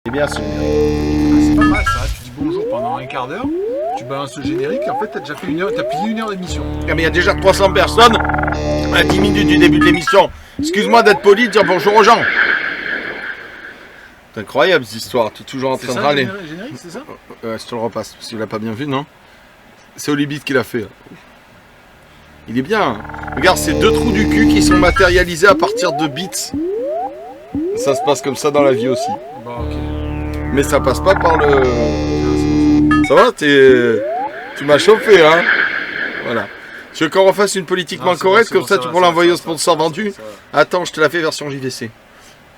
C'est bien ce générique. C'est pas mal ça, tu dis bonjour pendant un quart d'heure, tu balances le générique et en fait t'as déjà fait une heure, t'as plié une heure d'émission. Ah, mais il y a déjà 300 personnes à 10 minutes du début de l'émission. Excuse-moi d'être poli, de dire bonjour aux gens. C'est incroyable cette histoire, tu es toujours en train de râler. C'est ça le générique, c'est ça? Je te le repasse, parce qu'il l'a pas bien vu, non? C'est Olibit qui l'a fait. Il est bien. Regarde, c'est deux trous du cul qui sont matérialisés à partir de bits. Ça se passe comme ça dans la vie aussi. Bon, ok. Mais ça passe pas par le... Ça va, tu m'as chauffé, hein? Voilà. Tu veux qu'on refasse une politiquement correcte, comme ça tu pourras l'envoyer au sponsor vendu? Attends, je te la fais version JVC.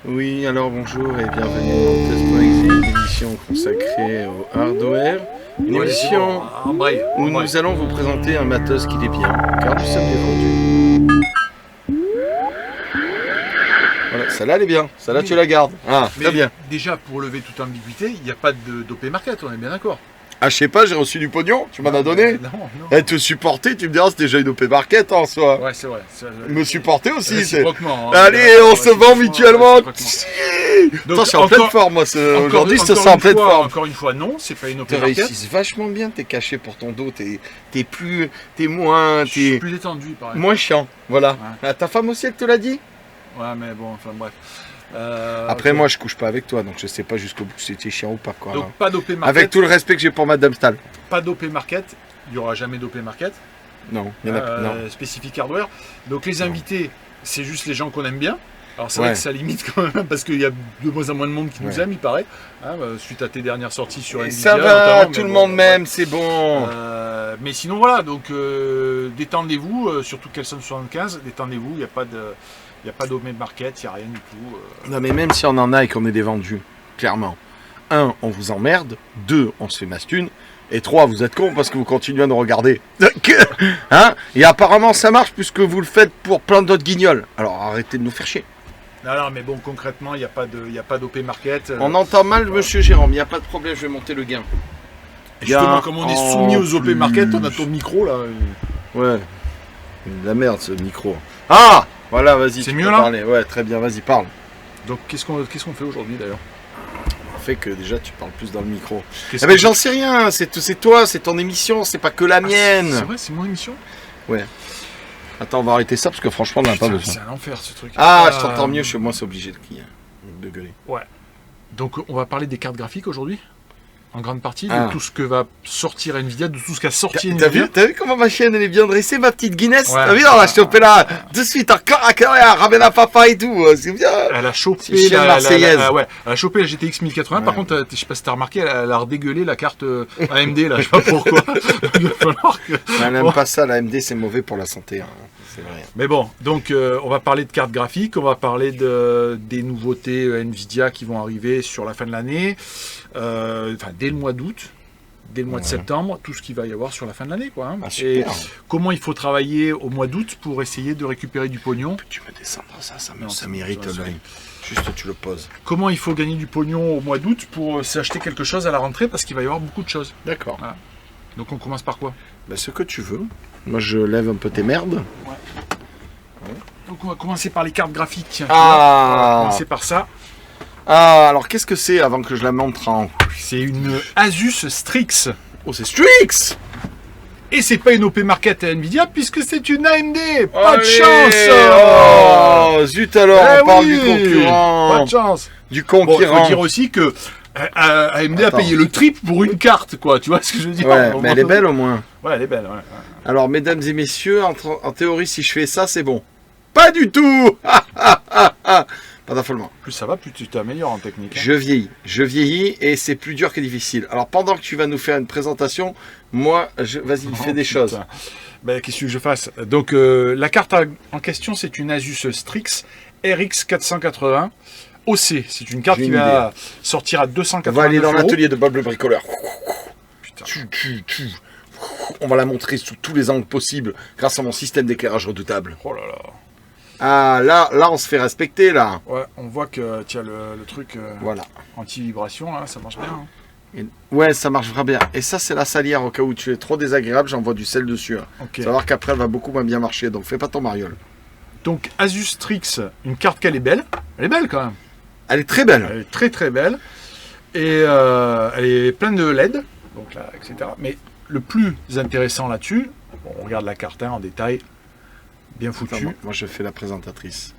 Oui, alors bonjour et bienvenue dans Test.exe, une émission consacrée au hardware. Une émission où nous allons vous présenter un matos qui est bien, car nous sommes des vendus. Voilà, celle-là elle est bien, celle-là oui. Tu la gardes. Ah, très bien. Déjà, pour lever toute ambiguïté, il n'y a pas d'OP Market, on est bien d'accord. Ah, je sais pas, j'ai reçu du pognon, tu m'en as donné. Non. Elle te supporter, tu me diras, c'est déjà une OP Market en soi. Ouais, c'est vrai. Me supporter aussi, c'est. Hein, allez, on se vend mutuellement. Donc, attends, je suis en pleine forme, moi. Aujourd'hui, je te sens en pleine forme. Encore une fois, non, c'est pas une OP Market. Tu réussis vachement bien, t'es caché pour ton dos, t'es moins. Je suis plus détendu, pareil. Moins chiant, voilà. Ouais. Ta femme aussi, elle te l'a dit? Ouais, mais bon, enfin bref. Après, okay. Moi, je couche pas avec toi, donc je sais pas jusqu'au bout si c'était chiant ou pas. Quoi. Donc, pas d'OP Market. Avec tout le respect que j'ai pour Madame Stahl. Pas d'OP Market. Il n'y aura jamais d'OP Market. Non, il y en a non. Spécifique hardware. Donc, les invités, c'est juste les gens qu'on aime bien. Alors, c'est vrai que ça limite quand même, parce qu'il y a de moins en moins de monde qui nous aime, il paraît. Hein, suite à tes dernières sorties sur Nvidia. Ça va, tout le monde m'aime, c'est bon. Mais sinon, voilà, donc détendez-vous, surtout Kelson 75, détendez-vous, il n'y a pas de. Il n'y a pas d'OP Market, il n'y a rien du tout. Non, mais même si on en a et qu'on est des vendus, clairement. 1, on vous emmerde. 2, on se fait mastune. Et 3, vous êtes cons parce que vous continuez à nous regarder. Hein? Et apparemment, ça marche puisque vous le faites pour plein d'autres guignols. Alors arrêtez de nous faire chier. Non, mais bon, concrètement, il n'y a pas d'OP Market. On entend mal, monsieur Jérôme. Il n'y a pas de problème, je vais monter le gain. Justement, comme on est soumis aux OP Market, on a ton micro là. Ouais. La merde, ce micro. Ah! Voilà, vas-y. C'est mieux là? Parler. Ouais, très bien, vas-y, parle. Donc, qu'est-ce qu'on fait aujourd'hui d'ailleurs? On fait que déjà tu parles plus dans le micro. Ah mais j'en sais rien, c'est toi, c'est ton émission, c'est pas que la mienne. C'est vrai, c'est mon émission? Ouais. Attends, on va arrêter ça parce que franchement, on n'a pas besoin. C'est un enfer ce truc. Ah, je t'entends mieux, chez moi, c'est obligé de gueuler. Ouais. Donc, on va parler des cartes graphiques aujourd'hui? En grande partie, de tout ce que va sortir Nvidia, de tout ce qu'a sorti Nvidia. T'as vu comment ma chienne elle est bien dressée, ma petite Guinness? T'as vu, on l'a chopé là, de suite, encore à cœur, ramène à papa et tout, c'est bien. Elle a chopé la Marseillaise. Elle a chopé la GTX 1080, par contre, je sais pas si t'as remarqué, elle a redégueulé la carte AMD, là, je sais pas pourquoi. Il va falloir que... Elle n'aime pas ça, la AMD, c'est mauvais pour la santé, hein. C'est vrai. Mais bon, donc on va parler de cartes graphiques, on va parler des nouveautés Nvidia qui vont arriver sur la fin de l'année, dès le mois d'août, dès le mois de septembre, tout ce qu'il va y avoir sur la fin de l'année, quoi. Hein. Ah, et comment il faut travailler au mois d'août pour essayer de récupérer du pognon. Tu me descendre ça mérite l'œil. Juste tu le poses. Comment il faut gagner du pognon au mois d'août pour s'acheter quelque chose à la rentrée parce qu'il va y avoir beaucoup de choses. D'accord. Voilà. Donc on commence par quoi? Ce que tu veux. Moi je lève un peu tes merdes. Ouais. Donc on va commencer par les cartes graphiques. Tiens, on va commencer par ça. Ah, alors qu'est-ce que c'est avant que je la montre en... C'est une Asus Strix. Oh, c'est Strix! Et c'est pas une OP Market à Nvidia puisque c'est une AMD. Pas de chance! Oh, zut alors, on parle du concurrent. Pas de chance. Du concurrent. Bon, il faut dire aussi que AMD a payé le triple pour une carte, quoi. Tu vois ce que je veux dire? Ouais, mais elle est belle au moins. Ouais, elle est belle, ouais. Alors, mesdames et messieurs, en théorie, si je fais ça, c'est bon. Pas du tout! Pas d'affolement. Plus ça va, plus tu t'améliores en technique. Hein. Je vieillis et c'est plus dur que difficile. Alors pendant que tu vas nous faire une présentation, moi, vas-y, fais des choses. Ben, qu'est-ce que je fasse? Donc la carte en question, c'est une Asus Strix RX 480 OC. C'est une carte qui va sortir à 280 €. On va aller dans l'atelier de Bob le bricoleur. Putain. On va la montrer sous tous les angles possibles grâce à mon système d'éclairage redoutable. Oh là là. Ah, là, on se fait respecter, là. Ouais, on voit que tu as le truc voilà. anti-vibration, là, ça marche bien. Hein. Ouais, ça marchera bien. Et ça, c'est la salière, au cas où tu es trop désagréable, j'envoie du sel dessus. Hein. Okay. Tu vas voir qu'après, elle va beaucoup moins bien marcher, donc fais pas ton mariole. Donc, Asus Strix, une carte qu'elle est belle. Elle est belle, quand même. Elle est très belle. Elle est très, très belle. Et elle est pleine de LED, donc là, etc. Mais le plus intéressant là-dessus, bon, on regarde la carte en détail, bien foutu. Attends, moi je fais la présentatrice.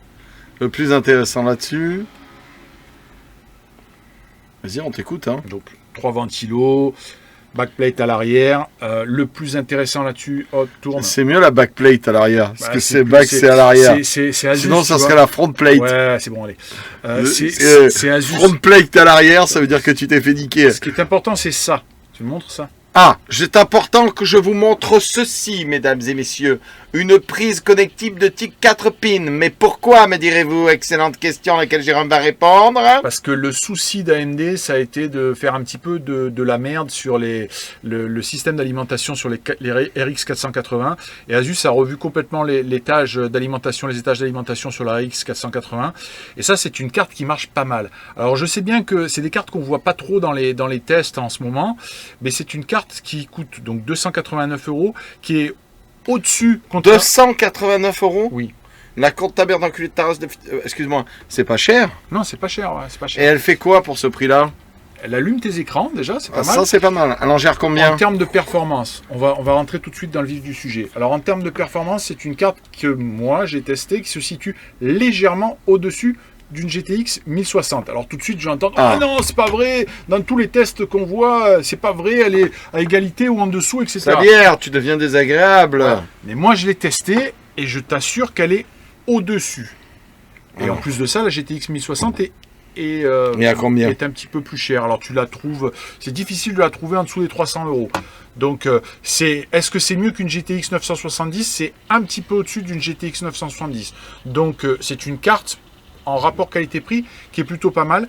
Le plus intéressant là-dessus... Vas-y, on t'écoute. Hein. Donc 3 ventilos, backplate à l'arrière. Le plus intéressant là-dessus, tourne. C'est mieux la backplate à l'arrière, parce que c'est à l'arrière. Sinon, ça serait la front plate. Ouais, c'est bon, allez. C'est Asus. Front plate à l'arrière, ça veut dire que tu t'es fait niquer. Ce qui est important, c'est ça. Tu me montres ça? Ah, c'est important que je vous montre ceci, mesdames et messieurs. Une prise connectique de type 4 pins. Mais pourquoi, me direz-vous? Excellente question à laquelle Jérôme va répondre. Parce que le souci d'AMD, ça a été de faire un petit peu de la merde sur le système d'alimentation sur les RX 480. Et Asus a revu complètement les étages d'alimentation sur la RX 480. Et ça, c'est une carte qui marche pas mal. Alors, je sais bien que c'est des cartes qu'on voit pas trop dans les tests en ce moment. Mais c'est une carte qui coûte donc 289 €, qui est au-dessus. 289 €? Oui. La courte tabernacle d'enculé de Taras de... excuse-moi, c'est pas cher? Non, c'est pas cher, ouais, c'est pas cher. Et elle fait quoi pour ce prix-là? Elle allume tes écrans, déjà, c'est pas mal. Ça, c'est pas mal. Elle en gère combien? En termes de performance, on va rentrer tout de suite dans le vif du sujet. Alors, en termes de performance, c'est une carte que moi, j'ai testée, qui se situe légèrement au-dessus d'une GTX 1060. Alors tout de suite, je vais entendre ah non, c'est pas vrai. Dans tous les tests qu'on voit, c'est pas vrai. Elle est à égalité ou en dessous, etc. Xavier, tu deviens désagréable. Ouais. Mais moi, je l'ai testée et je t'assure qu'elle est au-dessus. Et en plus de ça, la GTX 1060 est à combien? Est un petit peu plus chère. Alors tu la trouves, c'est difficile de la trouver en dessous des 300 €. Donc est-ce que c'est mieux qu'une GTX 970? C'est un petit peu au-dessus d'une GTX 970. Donc c'est une carte en rapport qualité-prix qui est plutôt pas mal,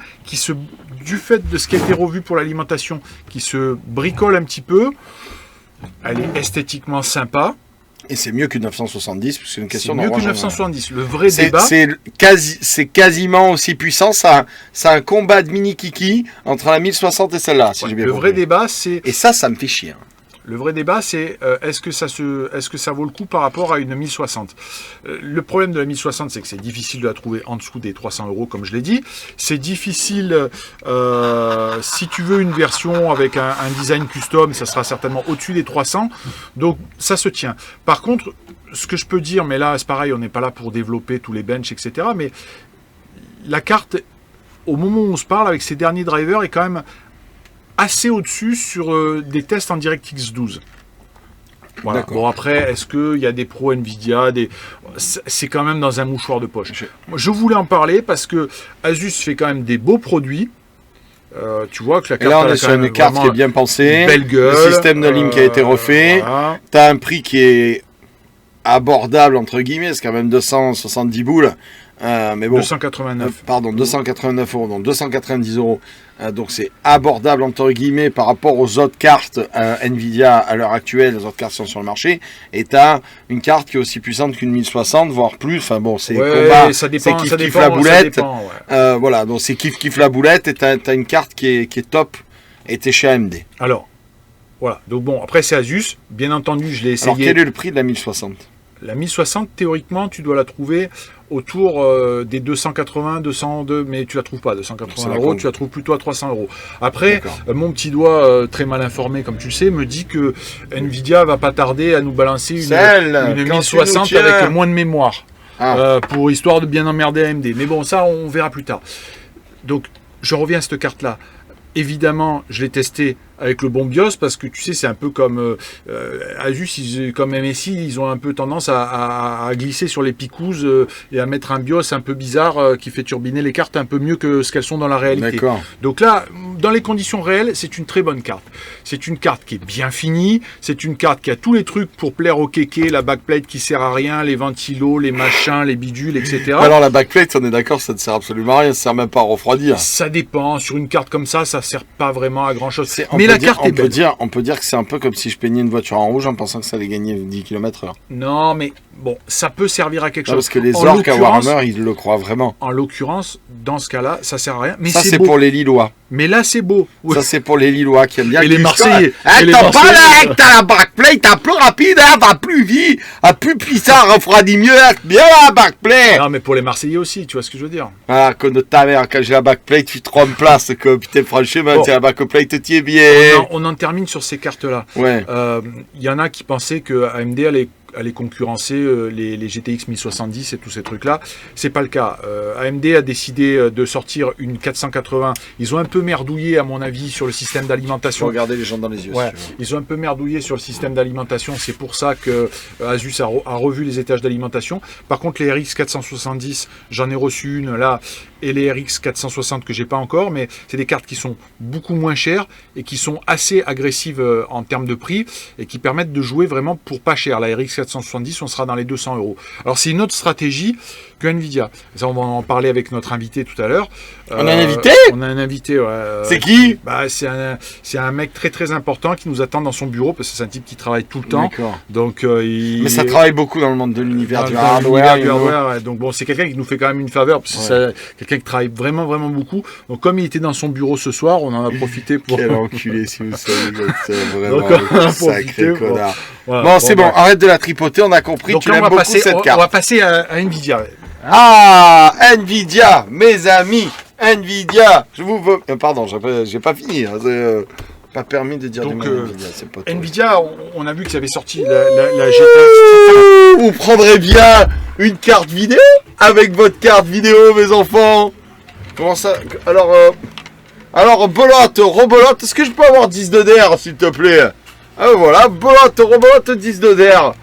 du fait de ce qui a été revu pour l'alimentation, qui se bricole un petit peu. Elle est esthétiquement sympa. Et c'est mieux qu'une 970, parce que c'est une question d'enroi. C'est mieux qu'une 970. Le vrai débat... C'est quasiment aussi puissant. C'est un combat de mini-kiki entre la 1060 et celle-là, si j'ai bien compris. Le vrai débat, c'est... Et ça me fait chier. Le vrai débat, c'est est-ce que ça vaut le coup par rapport à une 1060 ? Le problème de la 1060, c'est que c'est difficile de la trouver en dessous des 300 €, comme je l'ai dit. C'est difficile, si tu veux une version avec un design custom, ça sera certainement au-dessus des 300. Donc, ça se tient. Par contre, ce que je peux dire, mais là, c'est pareil, on n'est pas là pour développer tous les benches, etc. Mais la carte, au moment où on se parle, avec ses derniers drivers, est quand même assez au-dessus sur des tests en DirectX 12. Voilà. Bon, après, est-ce qu'il y a des pros Nvidia, c'est quand même dans un mouchoir de poche. Je voulais en parler parce que Asus fait quand même des beaux produits. Tu vois que la carte, et là, on est sur une carte qui est bien pensée. Belle gueule. Le système de ligne qui a été refait. Voilà. Tu as un prix qui est abordable, entre guillemets. C'est quand même 270 boules. Mais bon, 289. Pardon, 289 €, donc 290 €. Donc c'est abordable entre guillemets par rapport aux autres cartes Nvidia à l'heure actuelle, les autres cartes qui sont sur le marché. Et tu as une carte qui est aussi puissante qu'une 1060, voire plus. Enfin bon, c'est combat, c'est kiff la boulette. Voilà, donc c'est kiff la boulette et tu as une carte qui est top et tu es chez AMD. Alors, voilà. Donc bon, après c'est Asus. Bien entendu, je l'ai essayé. Alors quel est le prix de la 1060 ? La 1060, théoriquement, tu dois la trouver autour des 280, 202, mais tu la trouves pas à 280 €, tu la trouves plutôt à 300 €. Après, mon petit doigt, très mal informé, comme tu le sais, me dit que Nvidia va pas tarder à nous balancer une 1060 avec moins de mémoire, pour histoire de bien emmerder AMD. Mais bon, ça, on verra plus tard. Donc, je reviens à cette carte-là. Évidemment, je l'ai testé avec le bon BIOS parce que tu sais, c'est un peu comme Asus, comme MSI, ils ont un peu tendance à glisser sur les picouzes et à mettre un BIOS un peu bizarre qui fait turbiner les cartes un peu mieux que ce qu'elles sont dans la réalité. Donc là, dans les conditions réelles, c'est une très bonne carte. C'est une carte qui est bien finie, c'est une carte qui a tous les trucs pour plaire au kéké, la backplate qui sert à rien, les ventilos, les machins, les bidules, etc. Alors la backplate, on est d'accord, ça ne sert absolument à rien, ça ne sert même pas à refroidir. Ça dépend, sur une carte comme ça sert pas vraiment à grand chose. Mais la carte est belle. On peut dire que c'est un peu comme si je peignais une voiture en rouge en pensant que ça allait gagner 10 km/h. Non, mais bon, ça peut servir à quelque chose. Parce que les orques à Warhammer, ils le croient vraiment. En l'occurrence, dans ce cas-là, ça sert à rien. Mais ça, c'est pour les Lillois. Mais là, c'est beau. Ça, c'est pour les Lillois qui aiment bien. Et les Marseillais. Hey, t'as pas là, t'as la backplate, t'as plus rapide, hein, t'as plus vite, plus puissant, refroidit mieux, bien la backplate. Non, mais pour les Marseillais aussi, tu vois ce que je veux dire. Ah, con de ta mère, quand j'ai la backplate, tu te remplaces, que putain, franchement, Bon. la backplate, t'y es bien. On en termine sur ces cartes-là. Ouais. Il y en a qui pensaient que AMD allait concurrencer les GTX 1070 et tous ces trucs-là. C'est pas le cas. AMD a décidé de sortir une 480. Ils ont un peu merdouillé, à mon avis, sur le système d'alimentation. Regardez les gens dans les yeux. Ouais, si tu veux. ils ont un peu merdouillé sur le système d'alimentation. C'est pour ça que Asus a revu les étages d'alimentation. Par contre, les RX 470, j'en ai reçu une là, et les RX 460 que j'ai pas encore, mais c'est des cartes qui sont beaucoup moins chères et qui sont assez agressives en termes de prix et qui permettent de jouer vraiment pour pas cher. La RX 470, on sera dans les 200 €. Alors c'est une autre stratégie que Nvidia. Ça, on va en parler avec notre invité tout à l'heure. On a un invité ? On a un invité, ouais. C'est qui ? Bah, c'est un mec très très important qui nous attend dans son bureau parce que c'est un type qui travaille tout le temps. D'accord. Donc, Mais ça travaille beaucoup dans le monde de l'univers du dans hardware. l'univers du hardware, ouais. Donc bon, c'est quelqu'un qui nous fait quand même une faveur parce que c'est quelqu'un qui travaille vraiment vraiment beaucoup. Donc comme il était dans son bureau ce soir, on en a profité pour. Quel enculé si vous savez, vraiment, Donc, on en a sacré profité pour- connard. Voilà. Bon, c'est bon, bref. arrête de la tripoter, on a compris, Donc tu là, l'aimes on beaucoup va cette carte. passer à Nvidia. Ah, Nvidia, mes amis, Nvidia, je vous veux... pardon, j'ai pas fini, hein, c'est pas permis de dire Donc, du mot Nvidia, c'est pas toi. Nvidia, on a vu qu'ils avaient sorti la GTX. Vous prendrez bien une carte vidéo avec votre carte vidéo, mes enfants. Comment ça? Alors, Bolotte, Robolotte, est-ce que je peux avoir 10 de DR, s'il te plaît? Ah, voilà, Bolotte, Robolotte, 10 de DR.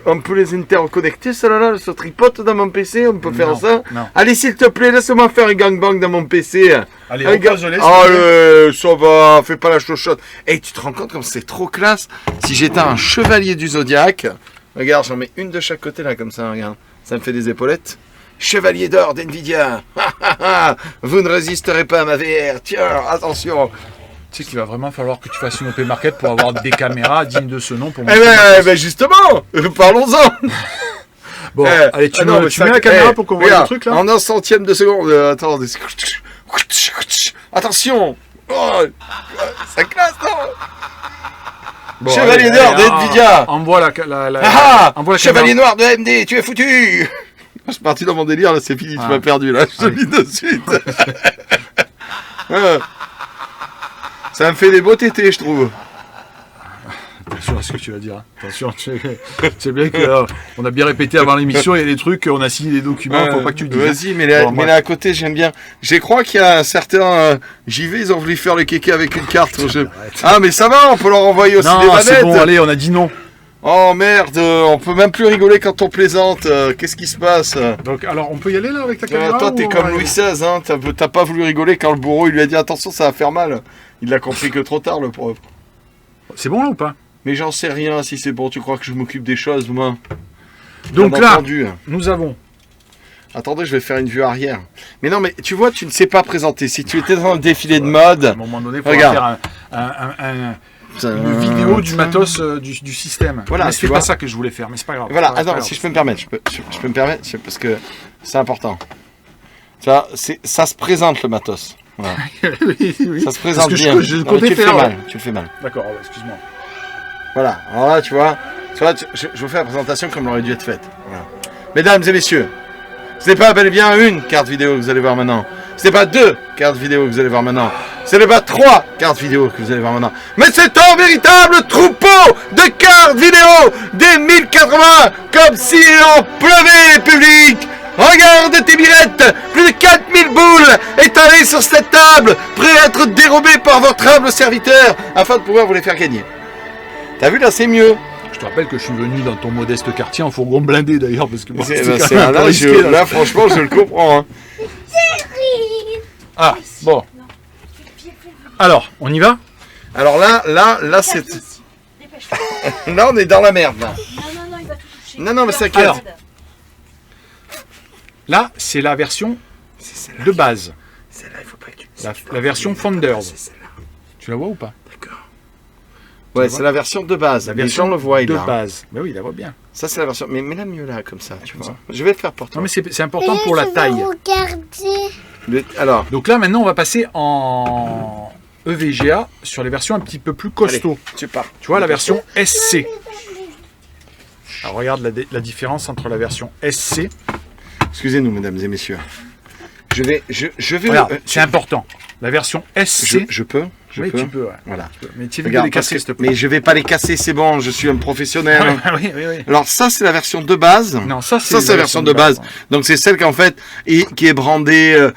On peut les interconnecter, celle-là, ça tripote dans mon PC, on peut faire Non, ça. non. Allez, s'il te plaît, laisse-moi faire un gangbang dans mon PC. Allez, Un repose-le, s'il te Allez, ça va, fais pas la chochotte. Et tu te rends compte comme c'est trop classe si j'étais un chevalier du Zodiac. Regarde, j'en mets une de chaque côté, là, comme ça, regarde. Ça me fait des épaulettes. Chevalier d'or d'Nvidia. Vous ne résisterez pas à ma VR. Tiens, attention. Tu sais qu'il va vraiment falloir que tu fasses une OP Market pour avoir des caméras dignes de ce nom. Pour Eh ben justement, parlons-en. Bon, allez, tu non, mets mais la caméra pour qu'on voit le truc là. En un centième de seconde. Attendez. Attention. Oh, ça classe, non? Bon, Chevalier allez, d'or allez, d'Nvidia. Envoie la Ah, Chevalier noir de AMD, tu es foutu. Je suis parti dans mon délire, là, c'est fini, tu m'as perdu, là. Je te le dis de suite. Ça me fait des beaux tétés, je trouve. Attention à ce que tu vas dire. Hein. Attention, c'est bien qu'on a bien répété avant l'émission, il y a des trucs, on a signé des documents, faut pas que tu le dises. Vas-y, mais là, Bon, à côté, j'aime bien. Je crois qu'il y a certains JV, ils ont voulu faire le kéké avec une carte. Ah, mais ça va, on peut leur envoyer aussi des non, manettes. c'est bon, allez, on a dit non. Oh merde, on peut même plus rigoler quand on plaisante. Qu'est-ce qui se passe? Donc, alors, on peut y aller là avec ta caméra Toi, t'es ou comme on va Louis XVI, hein. T'as pas voulu rigoler quand le bourreau il lui a dit attention, ça va faire mal. Il l'a compris que trop tard, le pauvre. C'est bon là ou pas? Mais j'en sais rien si c'est bon, tu crois que je m'occupe des choses, moi? Donc Bien là, entendu. nous avons. Attendez, je vais faire une vue arrière. Mais non, mais tu vois, tu ne sais pas présenter. Si tu étais dans le défilé de mode. À un moment donné, il faudra Regarde. faire une vidéo du matos du système. Voilà, mais tu c'était vois. pas ça que je voulais faire, mais c'est pas grave. Voilà, C'est pas attends, grave. si je peux me permettre, je peux me permettre, parce que c'est important. Ça se présente le matos. Voilà. oui, oui. Ça se présente Parce que bien. je Non, mais comptais tu le fais faire. mal, tu le fais mal. D'accord, excuse-moi. Voilà, alors là, tu vois, je vous fais la présentation comme elle aurait dû être faite. Voilà. Mesdames et messieurs, ce n'est pas bel et bien une carte vidéo que vous allez voir maintenant. Ce n'est pas deux cartes vidéo que vous allez voir maintenant. Ce n'est pas trois cartes vidéo que vous allez voir maintenant. Mais c'est un véritable troupeau de cartes vidéo des 1080, comme si on pleuvait, public. Regarde tes mirettes, plus de 4000 boules étalées sur cette table, prêts à être dérobées par votre humble serviteur, afin de pouvoir vous les faire gagner. T'as vu, là, c'est mieux. Je te rappelle que je suis venu dans ton modeste quartier en fourgon blindé d'ailleurs, parce que bon, C'est- c'était bah, quand même un peu risqué, là. là, franchement, je le comprends. Hein. Ah, bon. Alors, on y va? Alors là, c'est... Là, on est dans la merde, là. Non, il va tout toucher. Non, mais c'est quel? Alors. Là, c'est la version de base. Celle-là, il faut pas que tu... La version Founders. C'est celle-là. Tu la vois ou pas? D'accord. Ouais, c'est la version de base. La Les version gens le voient, de là. base. Mais oui, il la voit bien. Ça, c'est la version... Mais la mieux, là, comme ça, tu vois. Je vais le faire pour toi. Non, mais c'est important pour la taille. Regarder. Alors, Donc là, maintenant, on va passer en EVGA sur les versions un petit peu plus costauds. tu pars. Tu vois, la version SC. Alors, regarde la différence entre la version SC. Excusez-nous, mesdames et messieurs. Je vais. Regarde, c'est important. La version SC. Je peux. Oui, tu peux. Ouais. Voilà. Tu peux. Mais tu évites de Regarde, les casser, s'il te plaît. mais je vais pas les casser, c'est bon. Je suis un professionnel. oui. Alors ça, c'est la version de base. Non, ça c'est la version de base. ouais. Donc c'est celle qu'en fait qui est brandée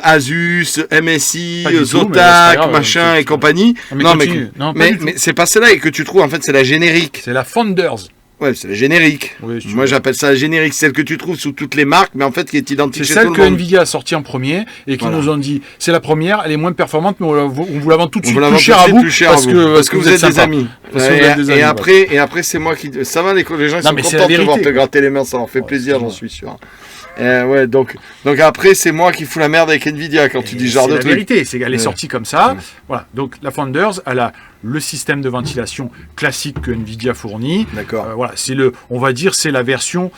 Asus, MSI, Pas du tout, mais c'est pas Zotac, grave, machin tu et peux. compagnie. Mais Non, continue. Non, pas mais du tout. c'est pas celle-là et que tu trouves. En fait, c'est la générique. C'est la Founders. Ouais, c'est la générique. Oui, si tu Moi, veux. j'appelle ça la générique, celle que tu trouves sous toutes les marques, mais en fait qui est identique C'est chez celle tout que le monde. Nvidia a sortie en premier et qui Voilà. nous ont dit c'est la première, elle est moins performante, mais on vous la vend tout de On suite vous la plus vend cher tout à de vous suite plus cher parce à que, vous, parce que vous êtes des sympa. amis. Parce que vous êtes des amis, Et après, c'est moi qui. Ça va, les gens ils Non, sont mais c'est contents la de voir te vérité. gratter les mains, ça leur fait Ouais, plaisir, j'en excuse-moi. suis sûr. Ouais, donc après, c'est moi qui fous la merde avec Nvidia quand tu dis ce genre C'est de la truc. vérité, c'est qu'elle est Ouais. sortie comme ça. Ouais. Voilà. Donc la Founders, elle a le système de ventilation classique que Nvidia fournit. D'accord. Voilà, on va dire, c'est la version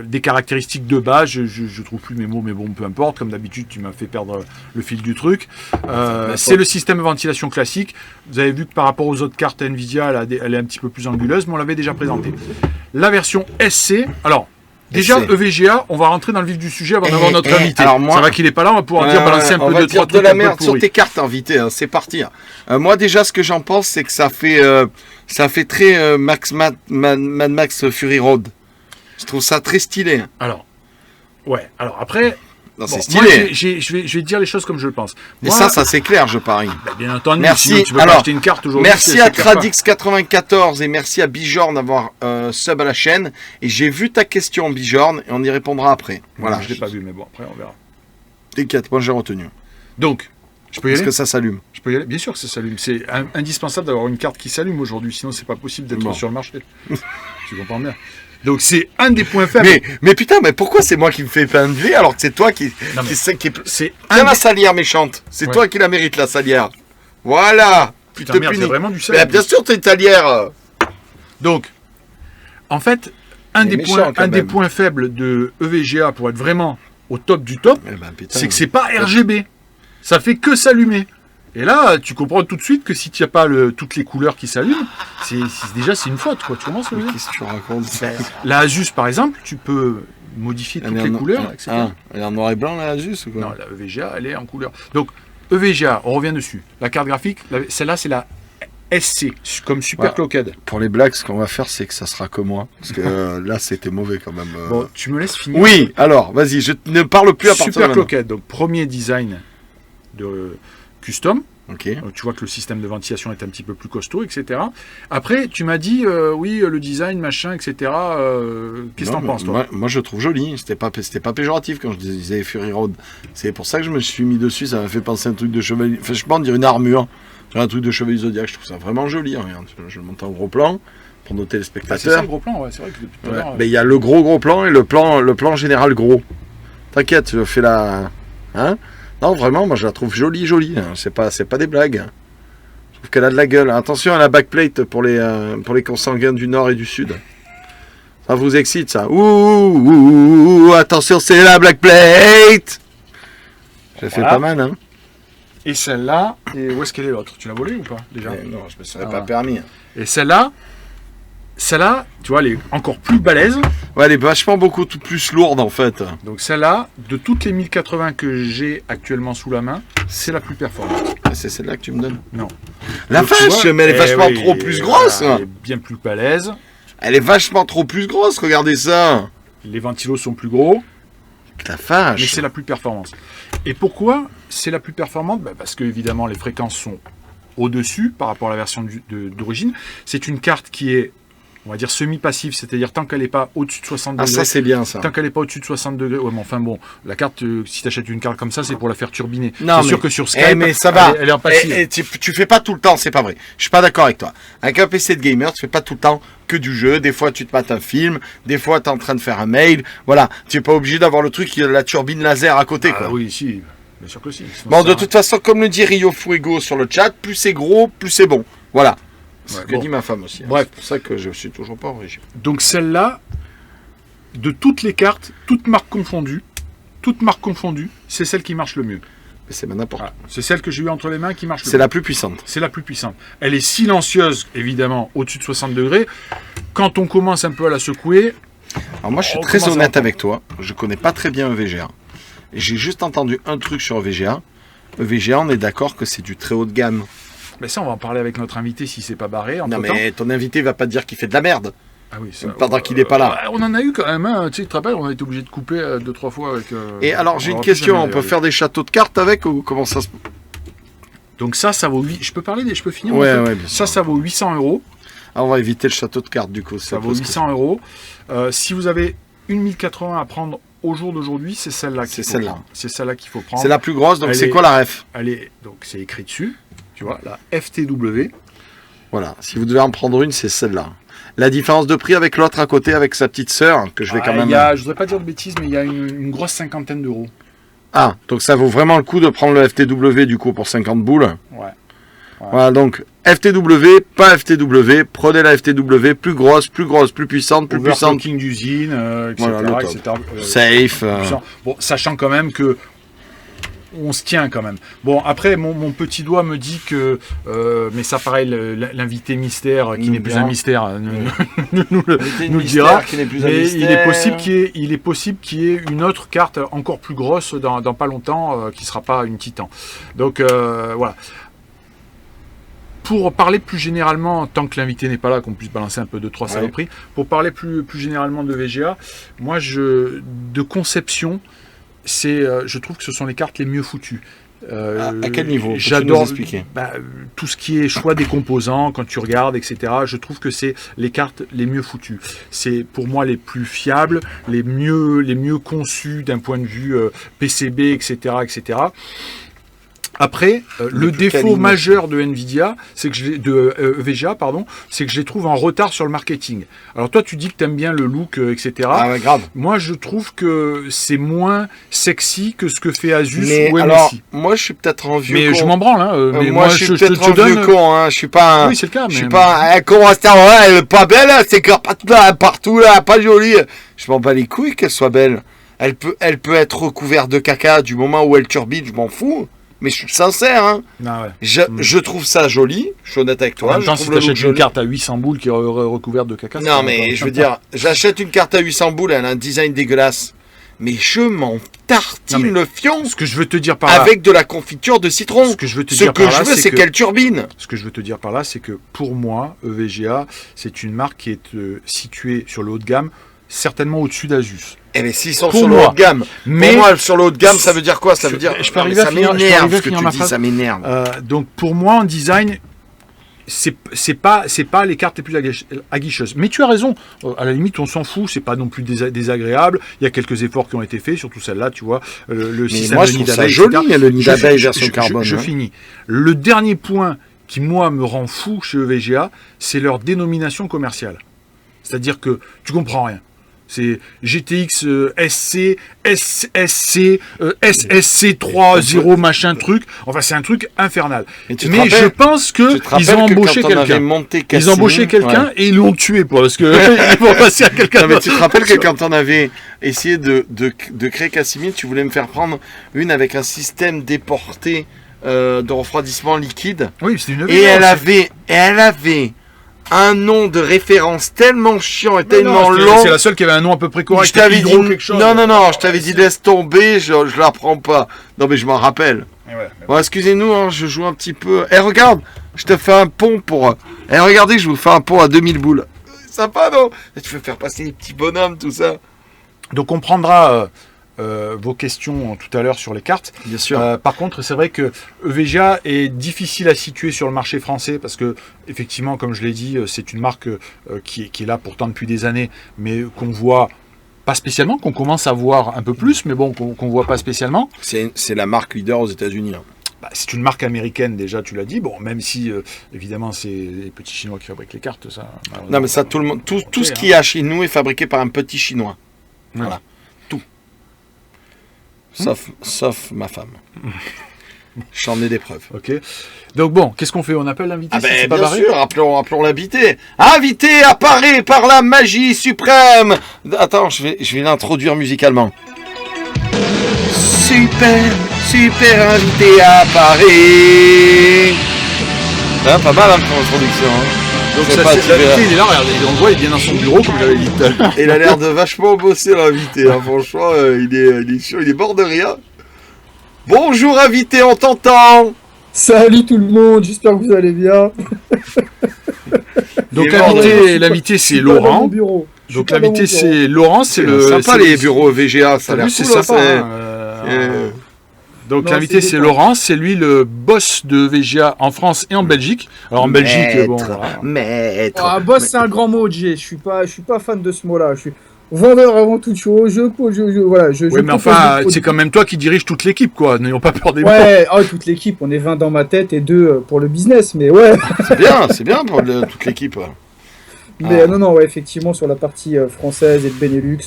des caractéristiques de base. Je trouve plus mes mots, mais bon, peu importe. Comme d'habitude, tu m'as fait perdre le fil du truc. C'est le système de ventilation classique. Vous avez vu que par rapport aux autres cartes Nvidia, elle est un petit peu plus anguleuse, mais on l'avait déjà présenté. La version SC, alors. Déjà, SC. EVGA, on va rentrer dans le vif du sujet avant d'avoir notre invité. alors moi- Ça va qu'il est pas là, on va pouvoir balancer un on peu va de dire trois de trucs la un peu merde sur pourris. tes cartes invitées, hein, c'est parti. Moi déjà, ce que j'en pense, c'est que ça fait très Mad Max Fury Road. Je trouve ça très stylé. Alors après, Non, bon, c'est moi, stylé. je vais te dire les choses comme je le pense. Et Moi, ça c'est clair, je parie. bah, bien entendu, Merci. sinon tu peux Alors, pas acheter une carte aujourd'hui. Merci c'est à clair pas. Tradix94 et merci à Bijorn d'avoir sub à la chaîne. Et j'ai vu ta question, Bijorn, et on y répondra après. Voilà. Je l'ai pas vu, mais bon, après on verra. T'inquiète, moi j'ai retenu. Donc, je peux y Est-ce aller que ça s'allume? Je peux y aller. Bien sûr que ça s'allume. C'est indispensable d'avoir une carte qui s'allume aujourd'hui, sinon c'est pas possible d'être Bon. sur le marché. Tu comprends bien. Donc c'est un des points faibles. Mais putain, mais pourquoi c'est moi qui me fais peindre alors que c'est toi qui Non, mais qui c'est Tiens un la des... salière méchante. C'est Ouais. toi qui la mérites, la salière. Voilà. Putain, Tu te merde, punis. c'est vraiment du sel. Mais bien sûr, t'es une salière. Donc, en fait, un Il est des méchant, quand des même. points faibles de EVGA pour être vraiment au top du top, Eh ben, putain. c'est que c'est pas RGB. Ça fait que s'allumer. Et là, tu comprends tout de suite que si tu n'as pas toutes les couleurs qui s'allument, déjà c'est une faute, quoi. Tu commences à Mais dire. qu'est-ce que tu racontes? La Asus, par exemple, tu peux modifier toutes les couleurs, etc. Elle est en noir et blanc, la Asus ou quoi? Non, la EVGA, elle est en couleur. Donc, EVGA, on revient dessus. La carte graphique, celle-là, c'est la SC, comme Super Voilà. Clockhead. Pour les blagues, ce qu'on va faire, c'est que ça sera que moi. Parce que là, c'était mauvais quand même. Bon, tu me laisses finir. Oui, alors, vas-y, je ne parle plus à partir de Super maintenant. Clockhead, donc premier design de custom. Ok. Tu vois que le système de ventilation est un petit peu plus costaud, etc. Après, tu m'as dit, oui, le design, machin, etc. Qu'est-ce que Non, t'en penses, toi? moi, je trouve joli. C'était pas péjoratif quand je disais Fury Road. C'est pour ça que je me suis mis dessus. Ça m'a fait penser à un truc de chevalier. Enfin, je pense dire une armure. Un truc de chevalier Zodiac. Je trouve ça vraiment joli. Regarde, je le monte en gros plan pour nos Bah, c'est ça téléspectateurs. le gros plan, ouais, c'est vrai que depuis tout à Ouais. l'heure, Mais il y a le gros plan et le plan général gros. T'inquiète, je fais la. Hein? Non, vraiment, moi je la trouve jolie. Hein. C'est pas des blagues. Je trouve qu'elle a de la gueule. Attention à la backplate pour les consanguins du nord et du sud. Ça vous excite, ça. Ouh, attention, c'est la backplate. Ça fait Voilà. pas mal, hein? Et celle-là, et où est-ce qu'elle est l'autre? Tu l'as volée ou pas déjà? Non, je me serais Ah. pas permis. Et celle-là, tu vois, elle est encore plus balèze. Ouais, elle est vachement beaucoup plus lourde en fait. Donc celle-là, de toutes les 1080 que j'ai actuellement sous la main, c'est la plus performante. Ah, c'est celle-là que tu me donnes? Non. La Donc, tu vache, vois, mais elle est vachement trop plus grosse. voilà, elle est bien plus balèze. Elle est vachement trop plus grosse, regardez ça. Les ventilos sont plus gros, La vache. mais c'est la plus performante. Et pourquoi c'est la plus performante? Parce que évidemment les fréquences sont au-dessus par rapport à la version d'origine. C'est une carte qui est, on va dire, semi-passive, c'est-à-dire tant qu'elle n'est pas au-dessus de 60 Ah, degrés. ça c'est bien ça. Tant qu'elle n'est pas au-dessus de 60 degrés. Ouais, mais enfin bon, la carte, si tu achètes une carte comme ça, c'est pour la faire turbiner. Non, C'est sûr mais- que sur Skype, mais ça va. elle est en passive. Tu fais pas tout le temps, c'est pas vrai. Je suis pas d'accord avec toi. Avec un PC de gamer, tu fais pas tout le temps que du jeu. Des fois, tu te mates un film. Des fois, tu es en train de faire un mail. Voilà. Tu es pas obligé d'avoir le truc qui a la turbine laser à côté, Ah quoi. oui, si, bien sûr que si. Sinon, Bon, ça de sert à toute façon, comme le dit Rio Fuego sur le chat, plus c'est gros, plus c'est bon. Voilà. C'est Ouais, ce que bon. dit ma femme aussi. hein. Bref. C'est pour ça que je suis toujours pas en régime. Donc celle-là, de toutes les cartes, toutes marques confondues, toutes marques confondues, c'est celle qui marche le mieux. Mais c'est n'importe quoi. Voilà. C'est celle que j'ai eue entre les mains qui marche le C'est mieux. la plus puissante. C'est la plus puissante. Elle est silencieuse, évidemment, au-dessus de 60 degrés. Quand on commence un peu à la secouer... Alors moi, je suis très honnête avec toi. Je connais pas très bien EVGA. J'ai juste entendu un truc sur EVGA. EVGA, on est d'accord que c'est du très haut de gamme. Mais ça, on va en parler avec notre invité si c'est pas barré. Non, mais ton invité va pas te dire qu'il fait de la merde. Ah oui, ça, pendant qu'il n'est pas là. On en a eu quand même, hein. Tu sais, tu te rappelles, on a été obligé de couper 2-3 fois avec... Et alors, j'ai une question, on peut faire des châteaux de cartes avec ou comment ça se... Donc ça vaut 8... Je peux finir Ouais, ouais, bien sûr. Ça vaut 800 €. Ah, on va éviter le château de cartes du coup. Ça vaut 800 €. Si vous avez une 1080 à prendre au jour d'aujourd'hui, c'est celle-là qu'il faut prendre. C'est celle-là qu'il faut prendre. C'est la plus grosse, donc c'est quoi la ref? Donc c'est écrit dessus, tu vois, la FTW. Voilà, si vous devez en prendre une, c'est celle-là. La différence de prix avec l'autre à côté, avec sa petite sœur, que je vais quand même... Je voudrais pas dire de bêtises, mais il y a une grosse cinquantaine d'euros. Ah, donc ça vaut vraiment le coup de prendre le FTW du coup pour 50 boules. Ouais. Voilà, donc FTW, pas FTW, prenez la FTW, plus puissante, plus puissante. Overclocking d'usine, etc. Voilà, etc. Safe. Bon, sachant quand même que on se tient quand même. Bon, après, mon petit doigt me dit que... mais ça, pareil, l'invité mystère, qui n'est plus un mystère, nous le dira. Mais il est possible qu'il y ait une autre carte encore plus grosse dans pas longtemps, qui ne sera pas une Titan. Donc, voilà. Pour parler plus généralement, tant que l'invité n'est pas là, qu'on puisse balancer un peu 2-3 saloperies, pour parler plus généralement de VGA, moi, de conception... je trouve que ce sont les cartes les mieux foutues. À quel niveau? J'adore tout ce qui est choix des composants, quand tu regardes, etc. Je trouve que c'est les cartes les mieux foutues. C'est pour moi les plus fiables, les mieux conçues d'un point de vue PCB, etc., etc. Après, le défaut majeur de Nvidia, c'est que VGA, c'est que je les trouve en retard sur le marketing. Alors toi, tu dis que tu aimes bien le look, etc. Ah ouais, grave. Moi, je trouve que c'est moins sexy que ce que fait Asus ou MSI. Alors, moi, je suis peut-être un vieux con. Mais je m'en branle, hein. Mais moi, je suis peut-être un vieux con, hein. Je suis pas un... Oui, c'est le cas. Je suis pas un con à Star Wars, elle est pas belle, c'est partout, là, pas jolie. Je m'en bats les couilles qu'elle soit belle. Elle peut être recouverte de caca du moment où elle turbine, je m'en fous. Mais je suis sincère, hein. Ah ouais. Je trouve ça joli, je suis honnête avec toi. En même temps, si tu achètes une carte à 800 boules qui est recouverte de caca... Non, mais je veux dire, j'achète une carte à 800 boules, elle a un design dégueulasse. Mais je m'en tartine le fion. Ce que je veux te dire par là... Avec de la confiture de citron. Ce que je veux te dire par là, c'est qu'elle turbine. Ce que je veux te dire par là, c'est que pour moi, EVGA, c'est une marque qui est située sur le haut de gamme, certainement au-dessus d'Asus. Eh bien, s'ils sont sur le haut de gamme, mais pour moi, sur le haut de gamme, ça veut dire quoi? Ça veut dire... Je peux arriver à finir ce que tu dis, ça m'énerve. Donc, pour moi, en design, c'est pas les cartes les plus aguicheuses. Mais tu as raison, à la limite, on s'en fout, c'est pas non plus désagréable. Il y a quelques efforts qui ont été faits, surtout celle-là, tu vois. Le système moi, je trouve ça joli, le nid d'abeille version carbone. Je finis. Le dernier point qui, moi, me rend fou chez EVGA, c'est leur dénomination commerciale. C'est-à-dire que tu comprends rien. C'est GTX SC, SSC, SSC 3.0 machin truc. Enfin, c'est un truc infernal. Mais je pense qu'ils ont embauché quelqu'un. Ils ont embauché quelqu'un et ils l'ont tué parce que ils vont passer à quelqu'un. Mais tu te rappelles que quand on avait essayé de créer Casimir, tu voulais me faire prendre une avec un système déporté de refroidissement liquide. Oui, c'est une. Et elle avait un nom de référence tellement chiant et tellement long. C'est la seule qui avait un nom à peu près correct. Je t'avais dit non, je t'avais dit laisse tomber, je la prends pas. Non mais je m'en rappelle. Bon, excusez-nous, hein, je joue un petit peu. Regarde, je te fais un pont pour. Regardez, je vous fais un pont à 2000 boules. Sympa, non? Tu veux faire passer les petits bonhommes, tout ça. Donc on prendra vos questions tout à l'heure sur les cartes. Bien sûr. Par contre, c'est vrai que EVGA est difficile à situer sur le marché français parce que, effectivement, comme je l'ai dit, c'est une marque qui est là pourtant depuis des années, mais qu'on voit pas spécialement, qu'on commence à voir un peu plus, mais bon, qu'on voit pas spécialement. C'est la marque leader aux États-Unis. Hein. C'est une marque américaine déjà, tu l'as dit. Bon, même si évidemment c'est les petits Chinois qui fabriquent les cartes, ça. Non, mais ça, tout le monde, tout ce qu'il y a chez nous est fabriqué par un petit Chinois. Voilà. Sauf ma femme. J'en ai des preuves. Ok. Donc bon, qu'est-ce qu'on fait? On appelle l'invité? Bien sûr, appelons l'invité. Invité apparaît par la magie suprême. Attends, je vais l'introduire musicalement. super invité à Paris. Hein, pas mal comme introduction. Hein. Donc Je sais ça, pas, c'est tu verras. l'invité, il est là, regardez, on le voit, il est bien dans son bureau, comme j'avais dit tout à l'heure. Il a l'air de vachement bosser l'invité. Hein. Franchement, il est chaud, il est mort de rire. Bonjour invité, on t'entend. Salut tout le monde, j'espère que vous allez bien. Donc Il est mort de l'invité Je c'est suis pas dans mon Laurent. bureau. Je suis Donc pas dans mon l'invité bureau. c'est Laurent, c'est le... sympa c'est les le- bureaux VGA, ça a T'as l'air vu, c'est cool. Hein, sympa. c'est- hein, Donc Non, l'invité c'est c'est détente. Laurent, c'est lui le boss de VGA en France et en Belgique. Alors en Belgique, bon... voilà. Maître. Ah, boss, c'est un grand mot, Jay. Je suis pas fan de ce mot-là. Je suis vendeur avant toute chose. Voilà, je Oui, mais propose enfin, des produits. c'est quand même toi qui dirige toute l'équipe, quoi. N'ayons pas peur des mots. Ouais, oh, toute l'équipe, on est 20 dans ma tête et 2 pour le business, mais ouais. C'est bien pour toute l'équipe. Mais non, ouais, effectivement, sur la partie française et de Benelux,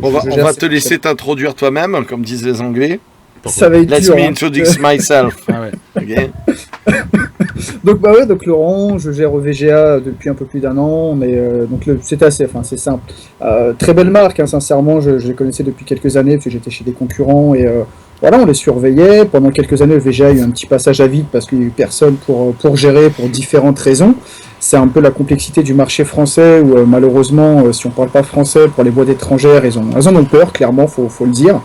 On va gère te laisser t'introduire toi-même, comme disent les Anglais. Ça va être Let's dur. me hein. introduce myself. Ah ouais. Ok. Donc Laurent, je gère VGA depuis un peu plus d'1 an, mais c'est c'est simple. Très belle marque, hein, sincèrement, je les connaissais depuis quelques années parce que j'étais chez des concurrents et voilà, on les surveillait. Pendant quelques années, le VGA a eu un petit passage à vide parce qu'il n'y a eu personne pour gérer pour différentes raisons. C'est un peu la complexité du marché français où malheureusement, si on ne parle pas français, pour les boîtes étrangères, elles en ont peur, clairement, faut le dire.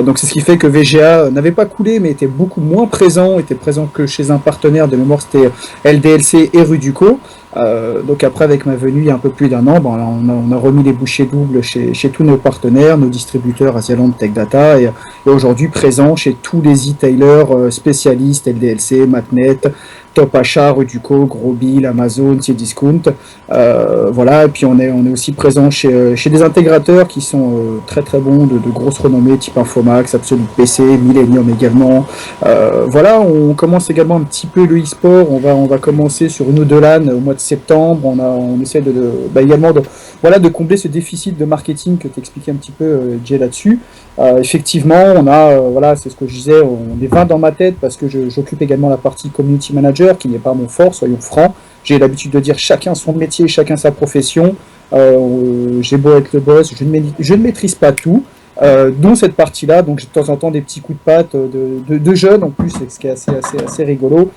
Donc c'est ce qui fait que VGA n'avait pas coulé, mais était beaucoup moins présent, était présent que chez un partenaire de mémoire, c'était LDLC et Ruduco. Donc après, avec ma venue il y a un peu plus d'1 an, on a remis les bouchées doubles chez tous nos partenaires, nos distributeurs Asialand, Tech Data, et aujourd'hui présent chez tous les e-tailers spécialistes, LDLC, Matnet, Top Achat, Ruduco, Grosbill, Amazon, Cdiscount. Voilà, et puis on est aussi présent chez des intégrateurs qui sont très très bons, de grosses renommées, type Infomax, Absolute PC, Millennium également. Voilà, on commence également un petit peu le e-sport, on va commencer sur une ou deux LAN au mois de septembre, on essaie également de combler ce déficit de marketing que tu expliquais un petit peu, Jay, là-dessus. Effectivement, on a, c'est ce que je disais, on est 20 dans ma tête parce que j'occupe également la partie community manager qui n'est pas mon fort, soyons francs. J'ai l'habitude de dire chacun son métier, chacun sa profession. J'ai beau être le boss, je ne maîtrise pas tout, dont cette partie-là. Donc j'ai de temps en temps des petits coups de patte de jeunes en plus, ce qui est assez rigolo,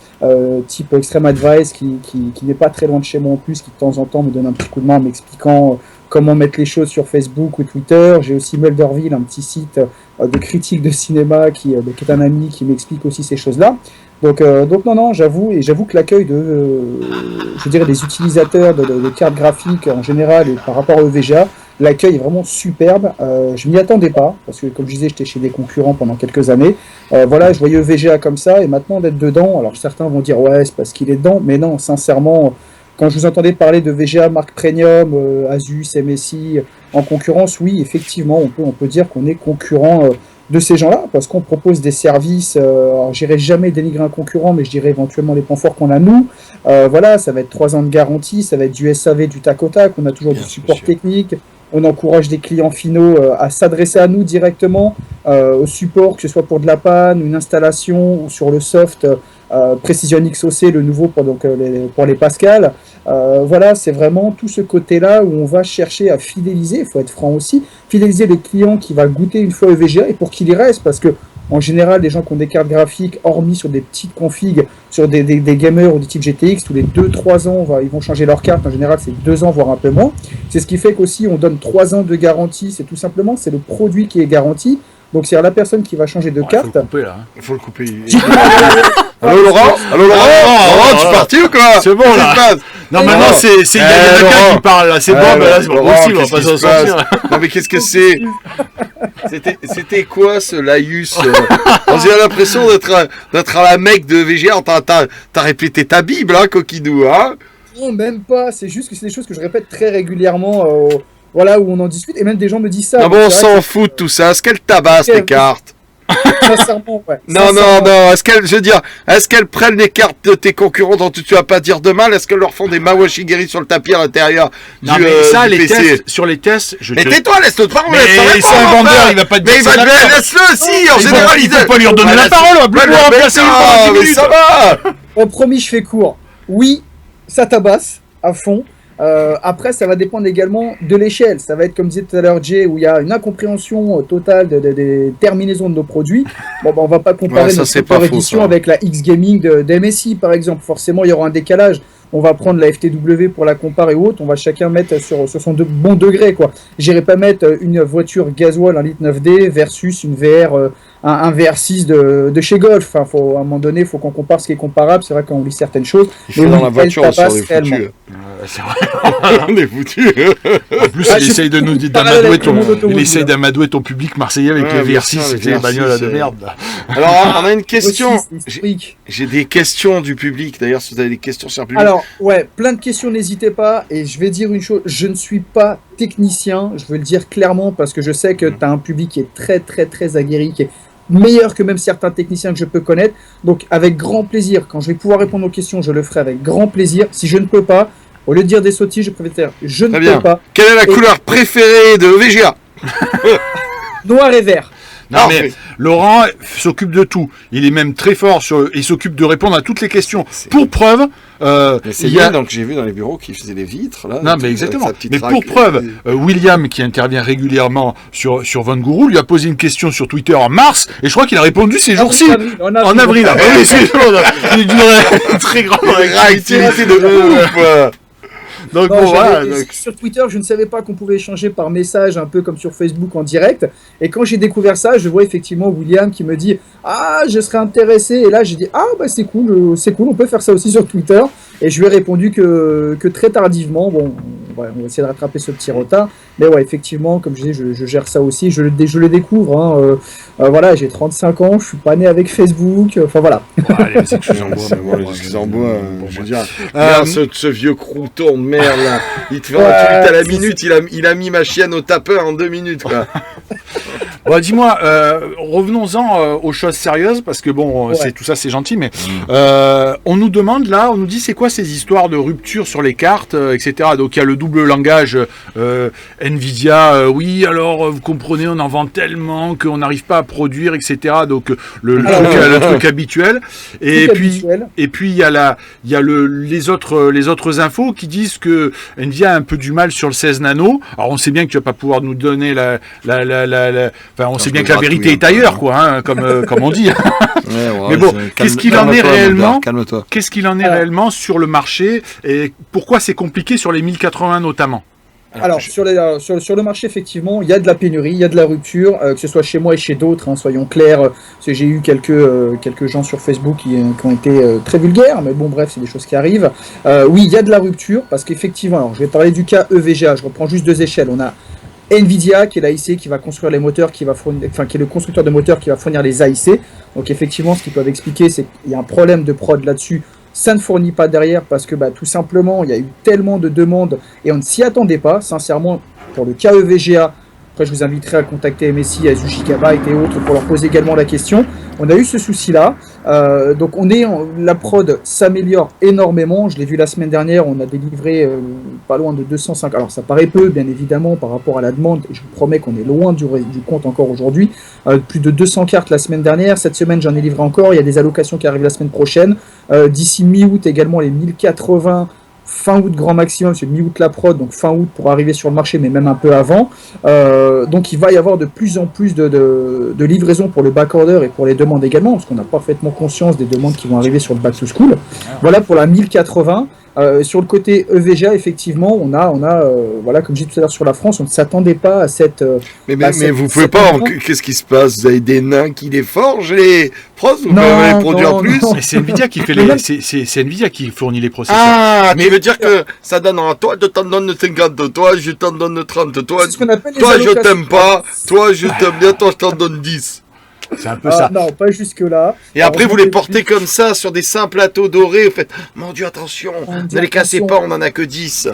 type Extreme Advice qui n'est pas très loin de chez moi en plus, qui de temps en temps me donne un petit coup de main en m'expliquant comment mettre les choses sur Facebook ou Twitter. J'ai aussi Mulderville, un petit site de critique de cinéma qui est un ami qui m'explique aussi ces choses-là. Donc non, j'avoue que l'accueil des utilisateurs de cartes graphiques en général et par rapport au VGA, l'accueil est vraiment superbe. Je m'y attendais pas parce que comme je disais, j'étais chez des concurrents pendant quelques années. Voilà, je voyais VGA comme ça et maintenant d'être dedans. Alors certains vont dire ouais, c'est parce qu'il est dedans, mais non, sincèrement. Quand je vous entendais parler de VGA, marque premium, Asus, MSI, en concurrence, oui, effectivement, on peut dire qu'on est concurrent de ces gens-là, parce qu'on propose des services, alors j'irai jamais dénigrer un concurrent, mais je dirais éventuellement les points forts qu'on a nous. Voilà, ça va être 3 ans de garantie, ça va être du SAV, du tac au tac, on a toujours du support technique, on encourage des clients finaux à s'adresser à nous directement, au support, que ce soit pour de la panne, une installation, ou sur le soft, Precision XOC, le nouveau pour les Pascal. Voilà, c'est vraiment tout ce côté-là où on va chercher à fidéliser, il faut être franc aussi, fidéliser les clients qui va goûter une fois EVGA et pour qu'ils y restent, parce que en général, les gens qui ont des cartes graphiques, hormis sur des petites configs, sur des gamers ou des types GTX, tous les 2-3 ans, ils vont changer leur carte. En général, c'est 2 ans, voire un peu moins. C'est ce qui fait qu'aussi, on donne 3 ans de garantie. C'est tout simplement, c'est le produit qui est garanti. Donc, c'est la personne qui va changer de carte. Faut le couper, là. Il faut le couper. Allô Laurent, tu es parti ou quoi? C'est bon, là. Non, maintenant, c'est il y a quelqu'un qui parle, là. C'est bon, mais là, c'est pas possible, on va pas s'en sortir. Non, mais qu'est-ce que c'est? C'était quoi ce laïus? J'ai l'impression d'être à la Mecque de VGA. T'as répété ta Bible, hein, coquidou, hein? Non, même pas. C'est juste que c'est des choses que je répète très régulièrement. Voilà, où on en discute. Et même des gens me disent ça. Ah bon, on s'en fout de tout ça. Est-ce qu'elles tabassent les cartes? Sincèrement, ouais. Non. Est-ce qu'elles prennent les cartes de tes concurrents dont tu vas pas dire de mal? Est-ce qu'elles leur font des mawashigiri sur le tapis à l'intérieur du PC? Non, mais ça, les PC? tests, sur les tests, Mais tais-toi, laisse-le parler. Mais c'est un vendeur, il va pas te dire ça. Mais laisse-le, si, en général, il faut pas lui redonner la parole, on va plus pouvoir remplacer mais ça va. Promis, je fais court. Oui, ça tabasse à fond. Après, ça va dépendre également de l'échelle. Ça va être, comme disait tout à l'heure Jay, où il y a une incompréhension totale des terminaisons de nos produits. Bon, on va pas comparer notre édition avec la X Gaming de MSI, par exemple. Forcément, il y aura un décalage. On va prendre la FTW pour la comparer ou autre. On va chacun mettre sur son bon degré, quoi. J'irai pas mettre une voiture gasoil 1 litre 9D versus une VR, un VR6 de chez Golf. Enfin, à un moment donné, il faut qu'on compare ce qui est comparable. C'est vrai qu'on lit certaines choses. Il faut dans la voiture, on est foutus. C'est vrai. On est foutus. En plus, il essaye d'amadouer ton public marseillais avec les VR6. C'était les bagnoles de merde. Alors, on a une question. J'ai des questions du public. D'ailleurs, si vous avez des questions sur le public. Alors, ouais, plein de questions, n'hésitez pas. Et je vais dire une chose, je ne suis pas technicien, je veux le dire clairement, parce que je sais que tu as un public qui est très, très, très aguerri, qui est meilleur que même certains techniciens que je peux connaître. Donc, avec grand plaisir, quand je vais pouvoir répondre aux questions, je le ferai avec grand plaisir. Si je ne peux pas, au lieu de dire des sottises, je préfère je ne peux pas. Quelle est la couleur préférée de VGA? Noir et vert. Non, mais Laurent s'occupe de tout. Il est même très fort il s'occupe de répondre à toutes les questions. Pour preuve, c'est bien, donc j'ai vu dans les bureaux qu'il faisait les vitres, là. Non, mais exactement. Mais pour preuve, William, qui intervient régulièrement sur Von Gourou, lui a posé une question sur Twitter en mars, et je crois qu'il a répondu ces jours-ci. En avril. Oui, c'est une très grande réactivité de ouf. Donc, bon, voilà, sur Twitter, je ne savais pas qu'on pouvait échanger par message, un peu comme sur Facebook en direct. Et quand j'ai découvert ça, je vois effectivement William qui me dit « Ah, je serais intéressé ». Et là, j'ai dit « Ah, bah c'est cool, on peut faire ça aussi sur Twitter ». Et je lui ai répondu que très tardivement. Bon, on va essayer de rattraper ce petit retard. Mais ouais, effectivement, comme je disais, je gère ça aussi. Je le découvre. Hein. Voilà, j'ai 35 ans, je suis pas né avec Facebook. Enfin, voilà. Ouais, les excuses en bois, je veux dire. Ce vieux crouton de merde, là. Il te fait un tweet à la minute. Il a mis ma chienne au tapeur en 2 minutes, quoi. Bon, dis-moi, revenons-en aux choses sérieuses, parce que bon, tout ça c'est gentil, mais on nous demande là, on nous dit c'est quoi ces histoires de rupture sur les cartes, etc. Donc il y a le double langage Nvidia, oui, alors vous comprenez, on en vend tellement qu'on n'arrive pas à produire, etc. Donc le truc habituel. Et puis il y a les autres infos qui disent que Nvidia a un peu du mal sur le 16 nano. Alors on sait bien que tu vas pas pouvoir nous donner Enfin, on sait bien que la vérité est ailleurs, quoi, hein, comme on dit. Mais bon, qu'est-ce qu'il en est réellement? Qu'est-ce qu'il en est réellement sur le marché et pourquoi c'est compliqué sur les 1080 notamment? Alors, sur le marché, effectivement, il y a de la pénurie, il y a de la rupture, que ce soit chez moi et chez d'autres, hein, soyons clairs. Parce que j'ai eu quelques gens sur Facebook qui ont été très vulgaires, mais bon, bref, c'est des choses qui arrivent. Oui, il y a de la rupture, parce qu'effectivement, alors je vais parler du cas EVGA, je reprends juste 2 échelles. On a Nvidia, qui est l'AIC qui va construire les moteurs, qui est le constructeur de moteurs qui va fournir les AIC. Donc effectivement, ce qu'ils peuvent expliquer, c'est qu'il y a un problème de prod là-dessus. Ça ne fournit pas derrière parce que tout simplement, il y a eu tellement de demandes et on ne s'y attendait pas. Sincèrement, pour le cas EVGA, après je vous inviterai à contacter MSI, Azushi Gigabyte et autres pour leur poser également la question. On a eu ce souci-là. Donc la prod s'améliore énormément. Je l'ai vu la semaine dernière, on a délivré pas loin de 205. Alors ça paraît peu, bien évidemment, par rapport à la demande. Et je vous promets qu'on est loin du compte encore aujourd'hui. Plus de 200 cartes la semaine dernière. Cette semaine, j'en ai livré encore. Il y a des allocations qui arrivent la semaine prochaine. D'ici mi-août également, les 1080. Fin août grand maximum, c'est mi-août la prod, donc fin août pour arriver sur le marché, mais même un peu avant. Donc il va y avoir de plus en plus de livraisons pour le backorder et pour les demandes également, parce qu'on a parfaitement conscience des demandes qui vont arriver sur le back to school. Voilà pour la 1080. Sur le côté EVGA, effectivement, on a voilà, comme je disais tout à l'heure sur la France, on ne s'attendait pas à cette. Mais vous pouvez pas. Qu'est-ce qui se passe? Vous avez des nains qui les forgent, les pros? Vous pouvez les produire en plus? Mais c'est Nvidia qui fait c'est Nvidia qui fournit les processeurs. Ah, mais veut dire que ça donne toi, je t'en donne 50, toi, je t'en donne 30, toi, je t'aime pas, toi, je t'aime bien, toi, je t'en donne 10. C'est un peu ça. Non, pas jusque-là. Et après, vous les portez comme ça, sur des simples plateaux dorés. Vous faites, mon Dieu, attention, ne les cassez pas, on en a que 10.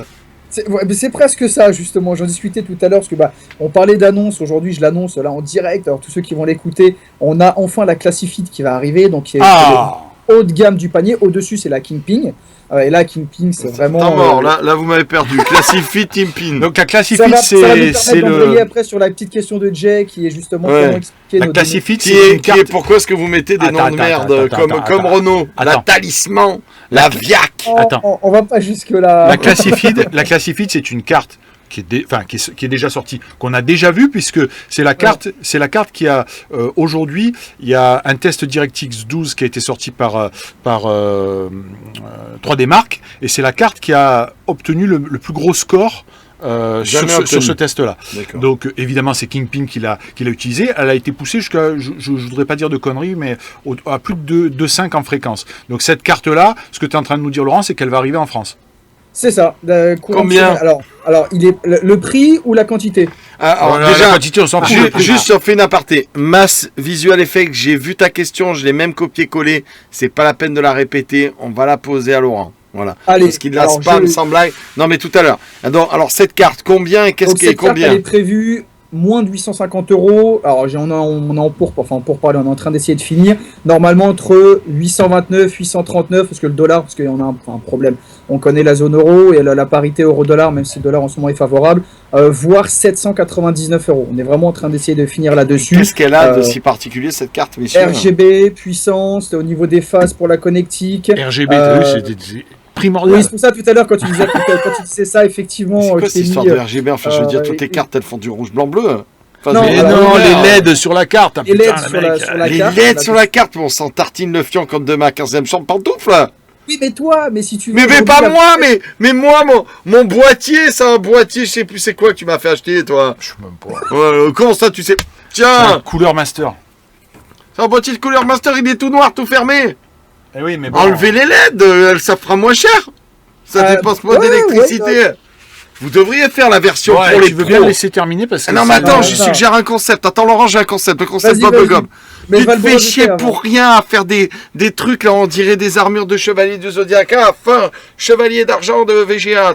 C'est presque ça, justement. J'en discutais tout à l'heure, parce que on parlait d'annonce. Aujourd'hui, je l'annonce là en direct. Alors, tous ceux qui vont l'écouter, on a enfin la Classifit qui va arriver. Donc, haut de gamme du panier. Au-dessus, c'est la Kingpin. Et là, Kingpin, c'est vraiment. Temps mort, là, vous m'avez perdu. Classifit Kingpin. Donc la Classifit, ça va nous c'est permettre d'embrayer le. après sur la petite question de Jay qui est justement Ouais. comment expliquer La nos Classifit, Qui c'est est, une carte. pourquoi est-ce que vous mettez des noms de merde comme Renault, la Attends. Talisman, la Viac. données. Attends. On va pas jusque-là. La Classifit, c'est une carte qui est déjà sortie, qu'on a déjà vue, puisque c'est la carte qui a aujourd'hui, il y a un test DirectX 12 qui a été sorti par 3D Mark, et c'est la carte qui a obtenu le plus gros score sur ce test-là. D'accord. Donc évidemment c'est Kingpin qui l'a utilisé. Elle a été poussée jusqu'à, je voudrais pas dire de conneries, mais à plus de 2,5 en fréquence. Donc cette carte-là, ce que tu es en train de nous dire Laurent, c'est qu'elle va arriver en France. C'est ça. Combien? Alors, il est le prix ou la quantité? Alors, La déjà, quantité, on s'en fout. juste sur fait une aparté. Mass Visual Effect, j'ai vu ta question, je l'ai même copié-collé. C'est pas la peine de la répéter, on va la poser à Laurent. Voilà. Allez, Parce qu'il la alors, spam sans blague. Non, mais tout à l'heure. Alors, cette carte, combien et qu'est-ce Donc, qui est cette carte, combien? elle est prévue moins de 850 €. Alors, on est en pour parler, on est en train d'essayer de finir. Normalement, entre 829, 839, parce que le dollar, parce qu'il y en a un problème. On connaît la zone euro et la parité euro-dollar, même si le dollar en ce moment est favorable, voire 799 €. On est vraiment en train d'essayer de finir là-dessus. Qu'est-ce qu'elle a de si particulier, cette carte, messieurs? RGB, puissance, au niveau des phases pour la connectique. RGB, t'as vu, c'est primordial. Oui, c'est pour ça tout à l'heure, quand tu disais ça, effectivement, C'est quoi je cette t'ai histoire mis, de RGB? Enfin, je veux dire, toutes et- les cartes, elles font du rouge, blanc, bleu. Enfin, Non, Mais alors, non, merde. les LED sur la carte. les LED putain, sur le la, mec, sur la Les carte. LED sur la carte, on s'en tartine le fion comme de ma 15e chambre pantoufle. Oui, mais toi, mais si tu veux. Mais aujourd'hui, pas la- moi, mais moi, mon boîtier, c'est un boîtier, je sais plus c'est quoi que tu m'as fait acheter, toi. Je sais même pas. Comment ça, tu sais? C'est Tiens, un couleur master. c'est un boîtier de couleur master, il est tout noir, tout fermé. Eh oui, mais bon. Enlevez les LED, ça fera moins cher. Ça dépense moins ouais, d'électricité. Vous devriez faire la version Ouais, pour les tu veux pros. bien le laisser terminer parce que. Ah non, mais c'est- attends, non, je non. suggère un concept. Attends, Laurent, j'ai un concept. Le concept Vas-y, Bob vas-y. Gomme. Mais Tu va te le fais rajouter chier avant. pour rien à faire des trucs, là, on dirait des armures de chevalier du Zodiac. Ah, fin, chevalier d'argent de VGA.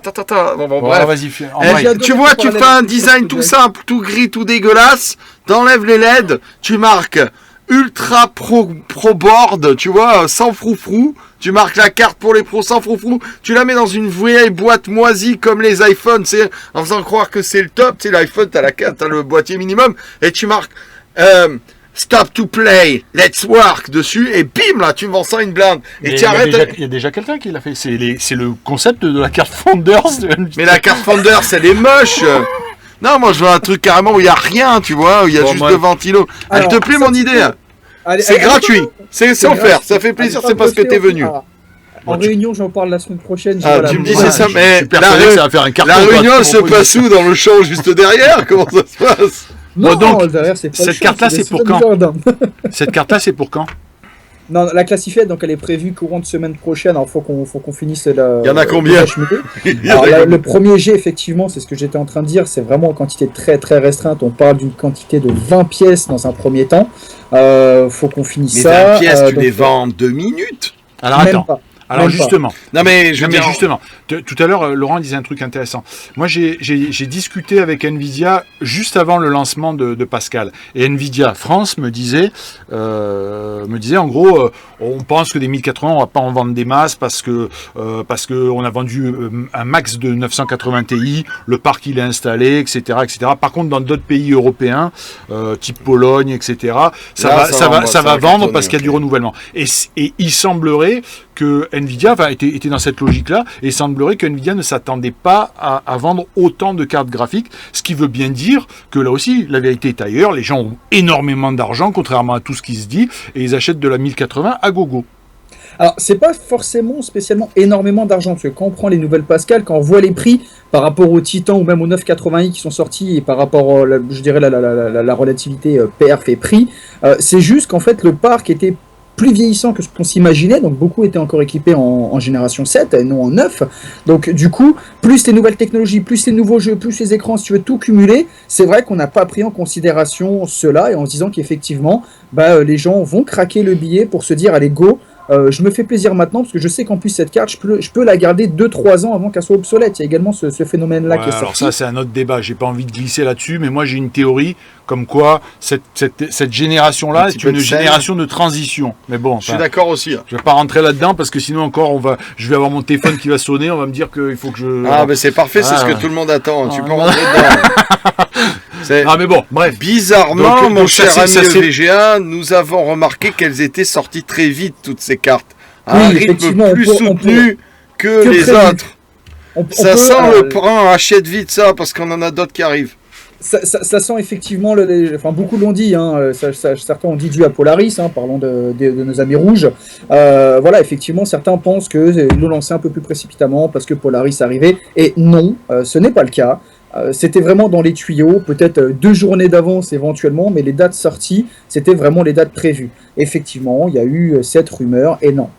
Bon, Bon, bref. vas-y, en Eh, vrai. j'ai adoré tu vois, ton tu fais parallèle un avec design le tout Zodiac. simple, tout gris, tout dégueulasse. T'enlèves les LED, tu marques ultra pro board, tu vois, sans froufrou. Tu marques la carte pour les pros sans froufrou. Tu la mets dans une vieille boîte moisie comme les iPhones, c'est en faisant croire que c'est le top. Tu sais, l'iPhone, t'as la carte, t'as le boîtier minimum, et tu marques Stop to play, let's work dessus, et bim là, tu me vends ça une blinde. Et Mais tu arrêtes. il y a déjà quelqu'un qui l'a fait. C'est le concept de la carte Founders. Mais la carte Founders, elle est moche. Non, moi je veux un truc carrément où il n'y a rien, tu vois, où il y a Bon, juste moi- deux ventilos. Elle Alors, te plaît ça, mon tu idée? peux- Allez, C'est allez, gratuit, attends, c'est offert, ça fait plaisir, c'est parce que t'es venu. En réunion, j'en parle la semaine prochaine. Ah, voilà, tu me bon, disais ça, Je mais suis persuadé que ça va faire un carton. la quoi, réunion ton se proposition. passe où? Dans le champ juste derrière? Comment ça se passe? Non, Bon, donc, derrière, c'est pas cette le champ, carte-là, des c'est pour Suzanne quand Jordan. Cette carte-là, c'est pour quand? Non, la classifiée, donc elle est prévue courant de semaine prochaine. Alors, faut qu'on finisse la. Il y en a combien? Alors, le premier jet, effectivement, c'est ce que j'étais en train de dire. C'est vraiment en quantité très très restreinte. On parle d'une quantité de 20 pièces dans un premier temps. Faut qu'on finisse Mais ça. 20 pièces, tu donc, les vends en 2 minutes? Alors même attends. pas. Alors Même pas. justement. Non mais je veux Non, mais dire, justement, tout à l'heure, Laurent disait un truc intéressant. Moi, j'ai discuté avec Nvidia juste avant le lancement de Pascal. Et Nvidia France me disait en gros, on pense que des 1080, on va pas en vendre des masses parce que on a vendu un max de 980 Ti, le parc il est installé, etc., etc. Par contre, dans d'autres pays européens, type Pologne, etc., ça va vendre parce qu'il y a du renouvellement. Et il semblerait que Nvidia était dans cette logique-là, et il semblerait que Nvidia ne s'attendait pas à vendre autant de cartes graphiques, ce qui veut bien dire que là aussi, la vérité est ailleurs, les gens ont énormément d'argent, contrairement à tout ce qui se dit, et ils achètent de la 1080 à gogo. Alors, c'est pas forcément spécialement énormément d'argent, parce que quand on prend les nouvelles Pascal, quand on voit les prix par rapport aux Titan ou même aux 980i qui sont sortis, et par rapport, je dirais, la relativité perf et prix, c'est juste qu'en fait, le parc était plus vieillissant que ce qu'on s'imaginait, donc beaucoup étaient encore équipés en génération 7 et non en 9. Donc du coup, plus les nouvelles technologies, plus les nouveaux jeux, plus les écrans, si tu veux tout cumuler, c'est vrai qu'on n'a pas pris en considération cela, et en se disant qu'effectivement, les gens vont craquer le billet pour se dire, allez go, je me fais plaisir maintenant parce que je sais qu'en plus cette carte, je peux la garder 2-3 ans avant qu'elle soit obsolète. Il y a également ce phénomène-là qui est sorti. Alors ça, c'est un autre débat. J'ai pas envie de glisser là-dessus, mais moi j'ai une théorie comme quoi cette génération-là est une génération de transition. Mais bon, je suis d'accord aussi. Je vais pas rentrer là-dedans parce que sinon encore je vais avoir mon téléphone qui va sonner, on va me dire qu'il faut que je. Ah mais c'est parfait, c'est ce que tout le monde attend. Tu peux rentrer dedans. Ah mais bon, bref. Bizarrement, mon cher ami VGA, nous avons remarqué qu'elles étaient sorties très vite toutes ces cartes, à un rythme plus soutenu que les autres. Ça sent le prend, achète vite ça parce qu'on en a d'autres qui arrivent. Ça sent effectivement, enfin beaucoup l'ont dit, hein, certains ont dit dû à Polaris, hein, parlons de nos amis rouges. Voilà, effectivement, certains pensent qu'ils l'ont lancé un peu plus précipitamment parce que Polaris arrivait, et non, ce n'est pas le cas. C'était vraiment dans les tuyaux, peut-être 2 journées d'avance éventuellement, mais les dates sorties, c'était vraiment les dates prévues. Effectivement, il y a eu cette rumeur, et non,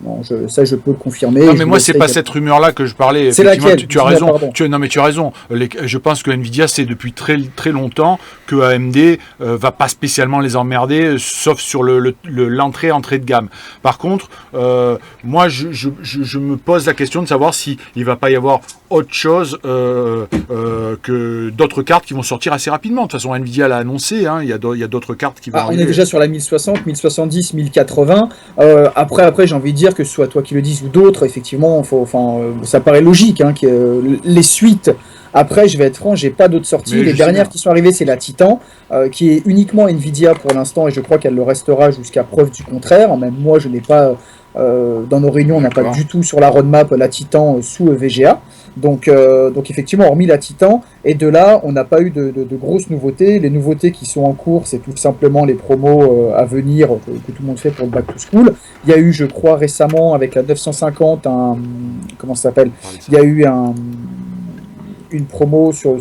ça je peux le confirmer. Non, mais moi, c'est pas cette rumeur-là que je parlais. C'est laquelle ? Tu as raison. Non, mais tu as raison. Je pense que Nvidia sait depuis très, très longtemps que AMD va pas spécialement les emmerder, sauf sur l'entrée de gamme. Par contre, moi, je me pose la question de savoir s'il va pas y avoir autre chose que d'autres cartes qui vont sortir assez rapidement. De toute façon, Nvidia l'a annoncé, hein, il y a d'autres cartes qui vont arriver. On est déjà sur la 1060, 1070, 1080. Après, j'ai envie de dire que ce soit toi qui le dises ou d'autres, effectivement, ça paraît logique, hein, que les suites. Après, je vais être franc, j'ai pas d'autres sorties. Les dernières qui sont arrivées, c'est la Titan, qui est uniquement Nvidia pour l'instant, et je crois qu'elle le restera jusqu'à preuve du contraire. Même moi, je n'ai pas, dans nos réunions, on n'a pas du tout sur la roadmap la Titan sous VGA. Donc effectivement, hormis la Titan, et de là, on n'a pas eu de grosses nouveautés. Les nouveautés qui sont en cours, c'est tout simplement les promos à venir que tout le monde fait pour le Back to School. Il y a eu, je crois, récemment, avec la 950, comment ça s'appelle ? Il y a eu une promo sur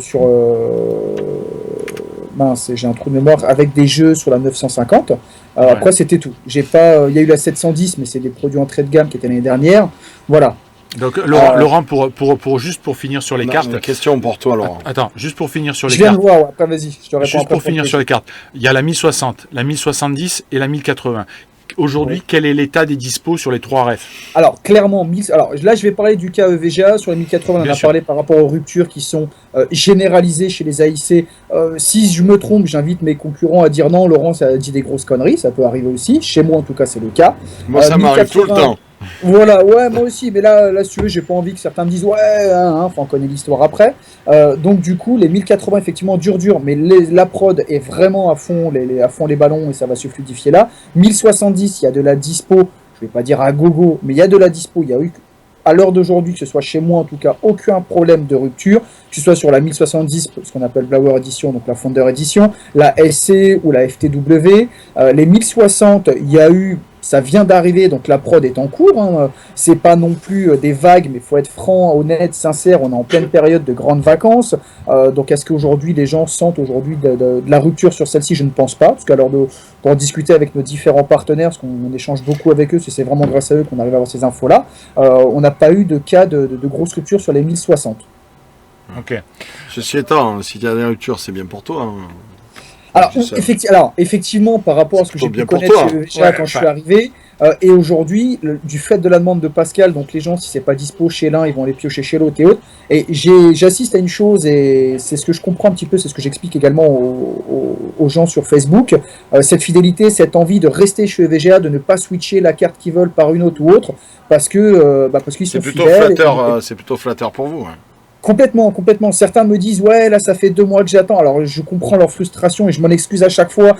mince, j'ai un trou de mémoire, avec des jeux sur la 950. Après, c'était tout. Il y a eu la 710, mais c'est des produits entrée de gamme qui étaient l'année dernière. Voilà. Donc Laurent, pour finir sur les cartes. Une question pour toi, Laurent. Attends, juste pour finir sur les cartes. Je viens de voir, après vas-y, je te réponds. Juste pour finir sur les cartes. Il y a la 1060, la 1070 et la 1080. Aujourd'hui, quel est l'état des dispos sur les 3 refs ? Alors, clairement, là, je vais parler du cas VGA. Sur les 1080, on en a parlé par rapport aux ruptures qui sont généralisées chez les AIC. Si je me trompe, j'invite mes concurrents à dire non, Laurent, ça a dit des grosses conneries. Ça peut arriver aussi. Chez moi, en tout cas, c'est le cas. Moi, ça m'arrive tout le temps. Voilà, ouais, moi aussi, mais là, si tu veux, j'ai pas envie que certains me disent ouais, on connaît l'histoire après. Donc du coup, les 1080 effectivement dur, mais la prod est vraiment à fond les ballons et ça va se fluidifier là. 1070, il y a de la dispo, je vais pas dire à gogo, mais il y a de la dispo. Il y a eu à l'heure d'aujourd'hui, que ce soit chez moi en tout cas, aucun problème de rupture, que ce soit sur la 1070, ce qu'on appelle Blower Edition, donc la Founder Edition, la SC ou la FTW, les 1060, il y a eu. Ça vient d'arriver, donc la prod est en cours. Hein. C'est pas non plus des vagues, mais il faut être franc, honnête, sincère. On est en pleine période de grandes vacances. Donc est-ce qu'aujourd'hui les gens sentent aujourd'hui de la rupture sur celle-ci ? Je ne pense pas, parce qu'alors pour discuter avec nos différents partenaires, parce qu'on échange beaucoup avec eux, c'est vraiment grâce à eux qu'on arrive à avoir ces infos-là. On n'a pas eu de cas de grosses ruptures sur les 1060. Ok. Ceci étant, si il y a des ruptures, c'est bien pour toi. Hein. Alors, effectivement, par rapport à ce que j'ai pu connaître quand je suis arrivé, et aujourd'hui, du fait de la demande de Pascal, donc les gens, si c'est pas dispo chez l'un, ils vont les piocher chez l'autre et autres. Et j'assiste à une chose, et c'est ce que je comprends un petit peu, c'est ce que j'explique également aux gens sur Facebook, cette fidélité, cette envie de rester chez VGA, de ne pas switcher la carte qu'ils veulent par une autre ou autre, parce qu'ils sont fidèles. C'est plutôt flatteur pour vous. Hein. Complètement. Certains me disent ouais, là ça fait 2 mois que j'attends. Alors je comprends leur frustration et je m'en excuse à chaque fois.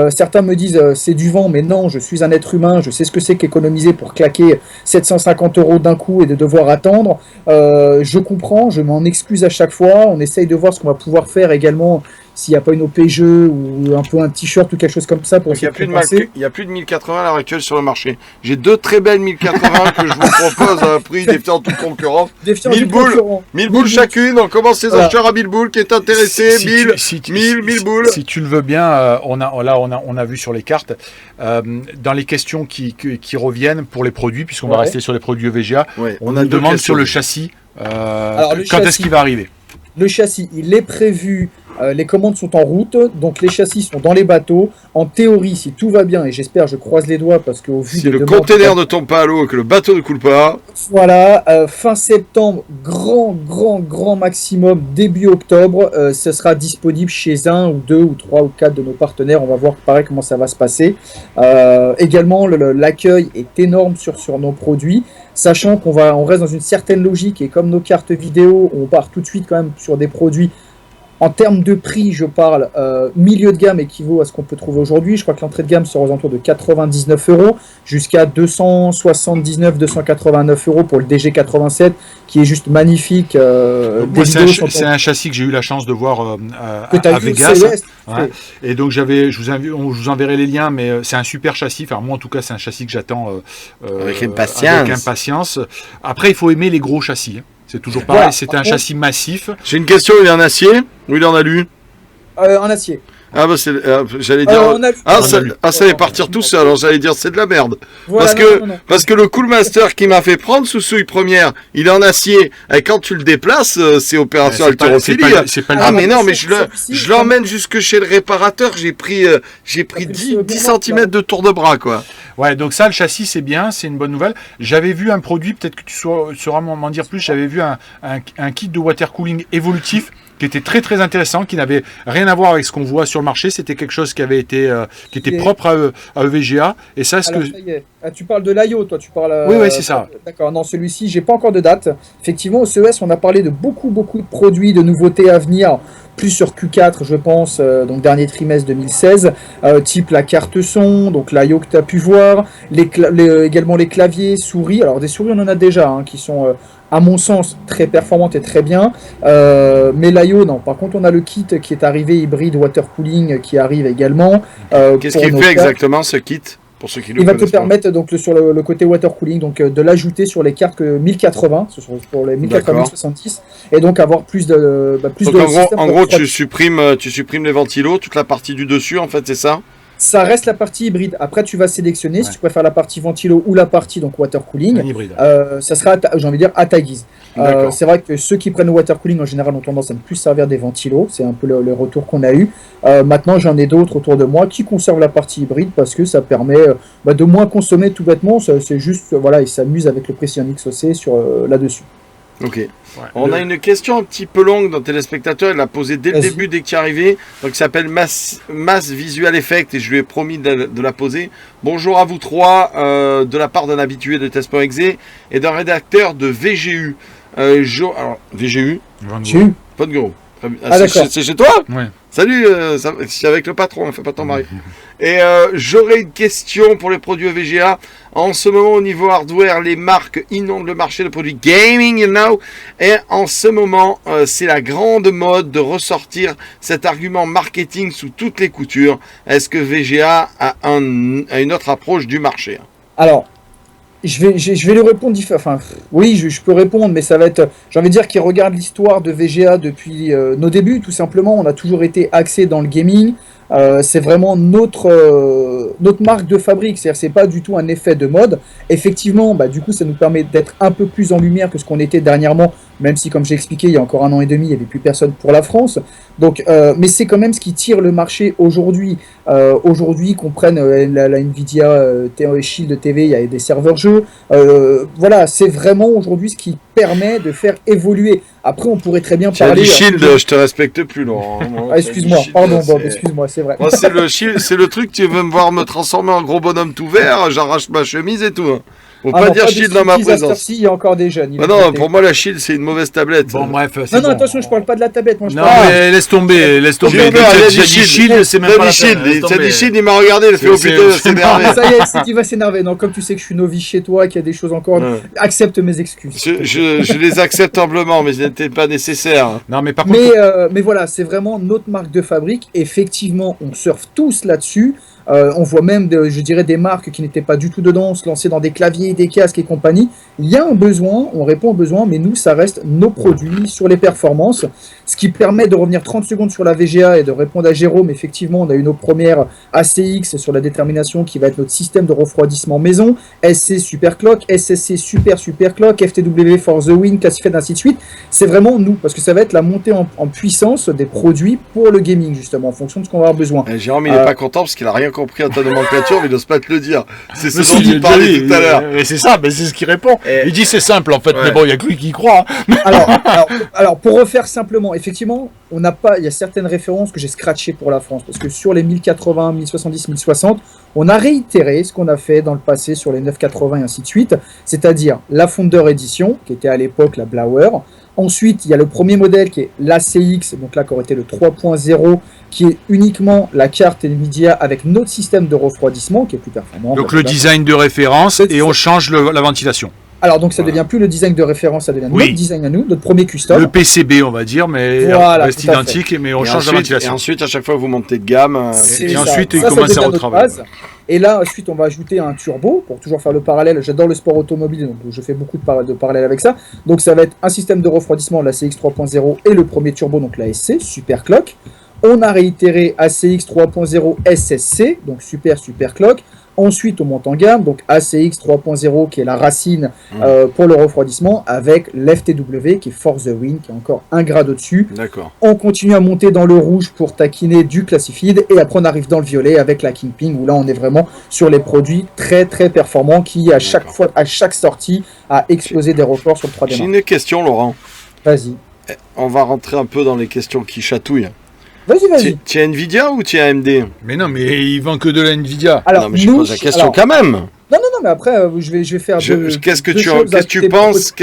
Certains me disent c'est du vent, mais non, je suis un être humain, je sais ce que c'est qu'économiser pour claquer 750 € d'un coup et de devoir attendre. Je comprends, je m'en excuse à chaque fois. On essaye de voir ce qu'on va pouvoir faire également. S'il n'y a pas une OP jeu ou un peu un t-shirt ou quelque chose comme ça pour essayer de compenser. Il n'y a plus de 1080 à l'heure actuelle sur le marché. J'ai 2 très belles 1080 que je vous propose à un prix défiant toute concurrence. 1000 boules chacune. On commence les acheteurs à 1000 boules. Qui est intéressé, 1000 boules. Si tu le veux bien, on a vu sur les cartes, dans les questions qui reviennent pour les produits, puisqu'on va rester sur les produits EVGA, on nous demande sur le châssis, quand est-ce qu'il va arriver ? Le châssis, il est prévu Les commandes sont en route, donc les châssis sont dans les bateaux. En théorie, si tout va bien, et j'espère, je croise les doigts parce qu'au vu Si des le demandes, container ne tombe pas à l'eau et que le bateau ne coule pas, voilà, fin septembre, grand maximum, début octobre, ce sera disponible chez un ou deux ou trois ou quatre de nos partenaires. On va voir pareil comment ça va se passer. Également, l'accueil est énorme sur nos produits, sachant on reste dans une certaine logique et comme nos cartes vidéo, on part tout de suite quand même sur des produits. En termes de prix, je parle milieu de gamme équivaut à ce qu'on peut trouver aujourd'hui. Je crois que l'entrée de gamme sera aux alentours de 99 € jusqu'à 279-289 € pour le DG87 qui est juste magnifique. Moi, c'est un châssis que j'ai eu la chance de voir à Vegas. Ouais. Et donc je vous enverrai les liens, mais c'est un super châssis. Enfin, moi en tout cas, c'est un châssis que j'attends avec impatience. Après, il faut aimer les gros châssis. C'est toujours pareil, voilà, c'est un châssis massif. J'ai une question, il est en acier ou il est en alu? En acier. Ah bah j'allais dire ça allait partir tout seul, alors j'allais dire c'est de la merde. Voilà, parce que le Coolmaster qui m'a fait prendre sous souille première, il est en acier et quand tu le déplaces, c'est opération haltérophilie. Mais non, mais je l'emmène jusque chez le réparateur, j'ai pris 10 cm de tour de bras quoi. Ouais, donc ça le châssis c'est bien, c'est une bonne nouvelle. J'avais vu un produit, peut-être que tu sauras m'en dire plus, j'avais vu un kit de water cooling évolutif qui était très très intéressant, qui n'avait rien à voir avec ce qu'on voit sur le marché. C'était quelque chose qui avait été qui était propre à EVGA. Et ça, tu parles de l'IO, toi, tu parles. Oui, c'est ça. D'accord. Non, celui-ci, j'ai pas encore de date. Effectivement, au CES, on a parlé de beaucoup de produits, de nouveautés à venir. Plus sur Q4, je pense, donc dernier trimestre 2016, type la carte son, donc l'IO que tu as pu voir, également les claviers, souris. Alors des souris, on en a déjà, qui sont, à mon sens, très performantes et très bien. Mais l'IO, non. Par contre, on a le kit qui est arrivé, hybride water cooling, qui arrive également. Qu'est-ce qu'il fait exactement, ce kit? Il va te permettre donc sur le côté water cooling donc de l'ajouter sur les cartes 1080, pour les 1080-1070, et donc avoir plus de en gros tu supprimes les ventilos, toute la partie du dessus en fait, c'est ça? Ça reste la partie hybride. Après, tu vas sélectionner si tu préfères la partie ventilo ou la partie donc water cooling. Ça sera, j'ai envie de dire, à ta guise. C'est vrai que ceux qui prennent le water cooling en général ont tendance à ne plus servir des ventilos. C'est un peu le retour qu'on a eu. Maintenant, j'en ai d'autres autour de moi qui conservent la partie hybride parce que ça permet de moins consommer tout bêtement. C'est juste, voilà, ils s'amusent avec le Precision XOC là-dessus. Ok. On a une question un petit peu longue d'un téléspectateur, il l'a posée dès le début, dès que tu es arrivé. Donc, il s'appelle Mass Visual Effect et je lui ai promis de la poser. Bonjour à vous trois, de la part d'un habitué de Test.exe et d'un rédacteur de VGU. Alors, VGU Pas de gros. C'est chez toi? Ouais. Salut, c'est avec le patron, fais pas ton mari. Et j'aurais une question pour les produits VGA. En ce moment, au niveau hardware, les marques inondent le marché de produits gaming, Et en ce moment, c'est la grande mode de ressortir cet argument marketing sous toutes les coutures. Est-ce que VGA a une autre approche du marché? Alors, je vais lui répondre enfin, oui, je peux répondre, mais ça va être, j'ai envie de dire qu'il regarde l'histoire de VGA depuis nos débuts, tout simplement. On a toujours été axé dans le gaming. C'est vraiment notre marque de fabrique, c'est-à-dire c'est pas du tout un effet de mode. Effectivement, du coup, ça nous permet d'être un peu plus en lumière que ce qu'on était dernièrement, même si, comme j'ai expliqué, il y a encore 1 an et demi, il n'y avait plus personne pour la France. Donc, mais c'est quand même ce qui tire le marché aujourd'hui. Aujourd'hui, qu'on prenne la Nvidia Shield TV, il y a des serveurs jeux. Voilà, c'est vraiment aujourd'hui ce qui permet de faire évoluer. Après, on pourrait très bien parler... Shield, je te respecte plus, Laurent. Excuse-moi, pardon, Bob, excuse-moi, c'est vrai. Moi, c'est le Shield, c'est le truc, tu veux me voir me transformer en gros bonhomme tout vert, j'arrache ma chemise et tout. Faut pas dire Shield dans ma présence. Il y a encore des jeunes. Non, pour moi, la Shield, c'est une mauvaise tablette. Bon, bref. Non, attention, je parle pas de la tablette. Moi, mais laisse tomber. Shield, c'est même pas la peine. T'as dit Shield, il m'a regardé, il fait au putain, c'est énervé. Ça y est, c'est qu'il va s'énerver. Non, comme tu sais que je suis novice chez toi, qu'il y a des choses encore, accepte mes excuses. Je les accepte humblement, mais ce n'était pas nécessaire. Non, mais par contre. Mais voilà, c'est vraiment notre marque de fabrique. Effectivement, on surfe tous là-dessus. On voit même, je dirais, des marques qui n'étaient pas du tout dedans se lancer dans des claviers, des casques et compagnie. Il y a un besoin, on répond aux besoins, mais nous, ça reste nos produits sur les performances, ce qui permet de revenir 30 secondes sur la VGA et de répondre à Jérôme. Effectivement, on a eu nos premières ACX sur la détermination qui va être notre système de refroidissement maison, SC Super Clock, SSC Super Clock, FTW for the Win, Classified, ainsi de suite. C'est vraiment nous, parce que ça va être la montée en puissance des produits pour le gaming, justement, en fonction de ce qu'on va avoir besoin. Jérôme, il n'est pas content parce qu'il a rien compris à ta nomenclature, mais il n'ose pas te le dire. C'est ce dont il parlait tout à l'heure. C'est ça, mais c'est ce qu'il répond. Il dit c'est simple en fait, mais bon, il n'y a que lui qui y croit. Alors, pour refaire simplement, effectivement, il y a certaines références que j'ai scratchées pour la France, parce que sur les 1080, 1070, 1060, on a réitéré ce qu'on a fait dans le passé sur les 980 et ainsi de suite, c'est-à-dire la Founder Edition, qui était à l'époque la Blower. Ensuite, il y a le premier modèle qui est l'ACX, donc là qui aurait été le 3.0, qui est uniquement la carte NVIDIA avec notre système de refroidissement qui est plus performant. Donc le design de référence et on change la ventilation. Alors donc ça ne devient plus le design de référence, ça devient notre design à nous, notre premier custom. Le PCB on va dire, mais reste identique, mais on change la ventilation. Et ensuite à chaque fois vous montez de gamme. Et ensuite il commence à retravailler. Et là, ensuite, on va ajouter un turbo pour toujours faire le parallèle. J'adore le sport automobile, donc je fais beaucoup de parallèles avec ça. Donc, ça va être un système de refroidissement, la CX 3.0 et le premier turbo, donc la SC, Super Clock. On a réitéré ACX 3.0 SSC, donc Super Clock. Ensuite, on monte en gamme, donc ACX 3.0 qui est la racine pour le refroidissement, avec l'FTW qui est For the Win, qui est encore un grade au-dessus. D'accord. On continue à monter dans le rouge pour taquiner du Classified, et après on arrive dans le violet avec la Kingpin, où là on est vraiment sur les produits très très performants qui, à chaque sortie, a explosé des records sur le 3D. J'ai une question, Laurent. Vas-y. On va rentrer un peu dans les questions qui chatouillent. Vas-y. Tu es Nvidia ou tu es AMD? Mais non, mais il vend que de la Nvidia. Alors, non, mais je pose la question quand même. Non, mais après, je vais faire qu'est-ce que tu penses?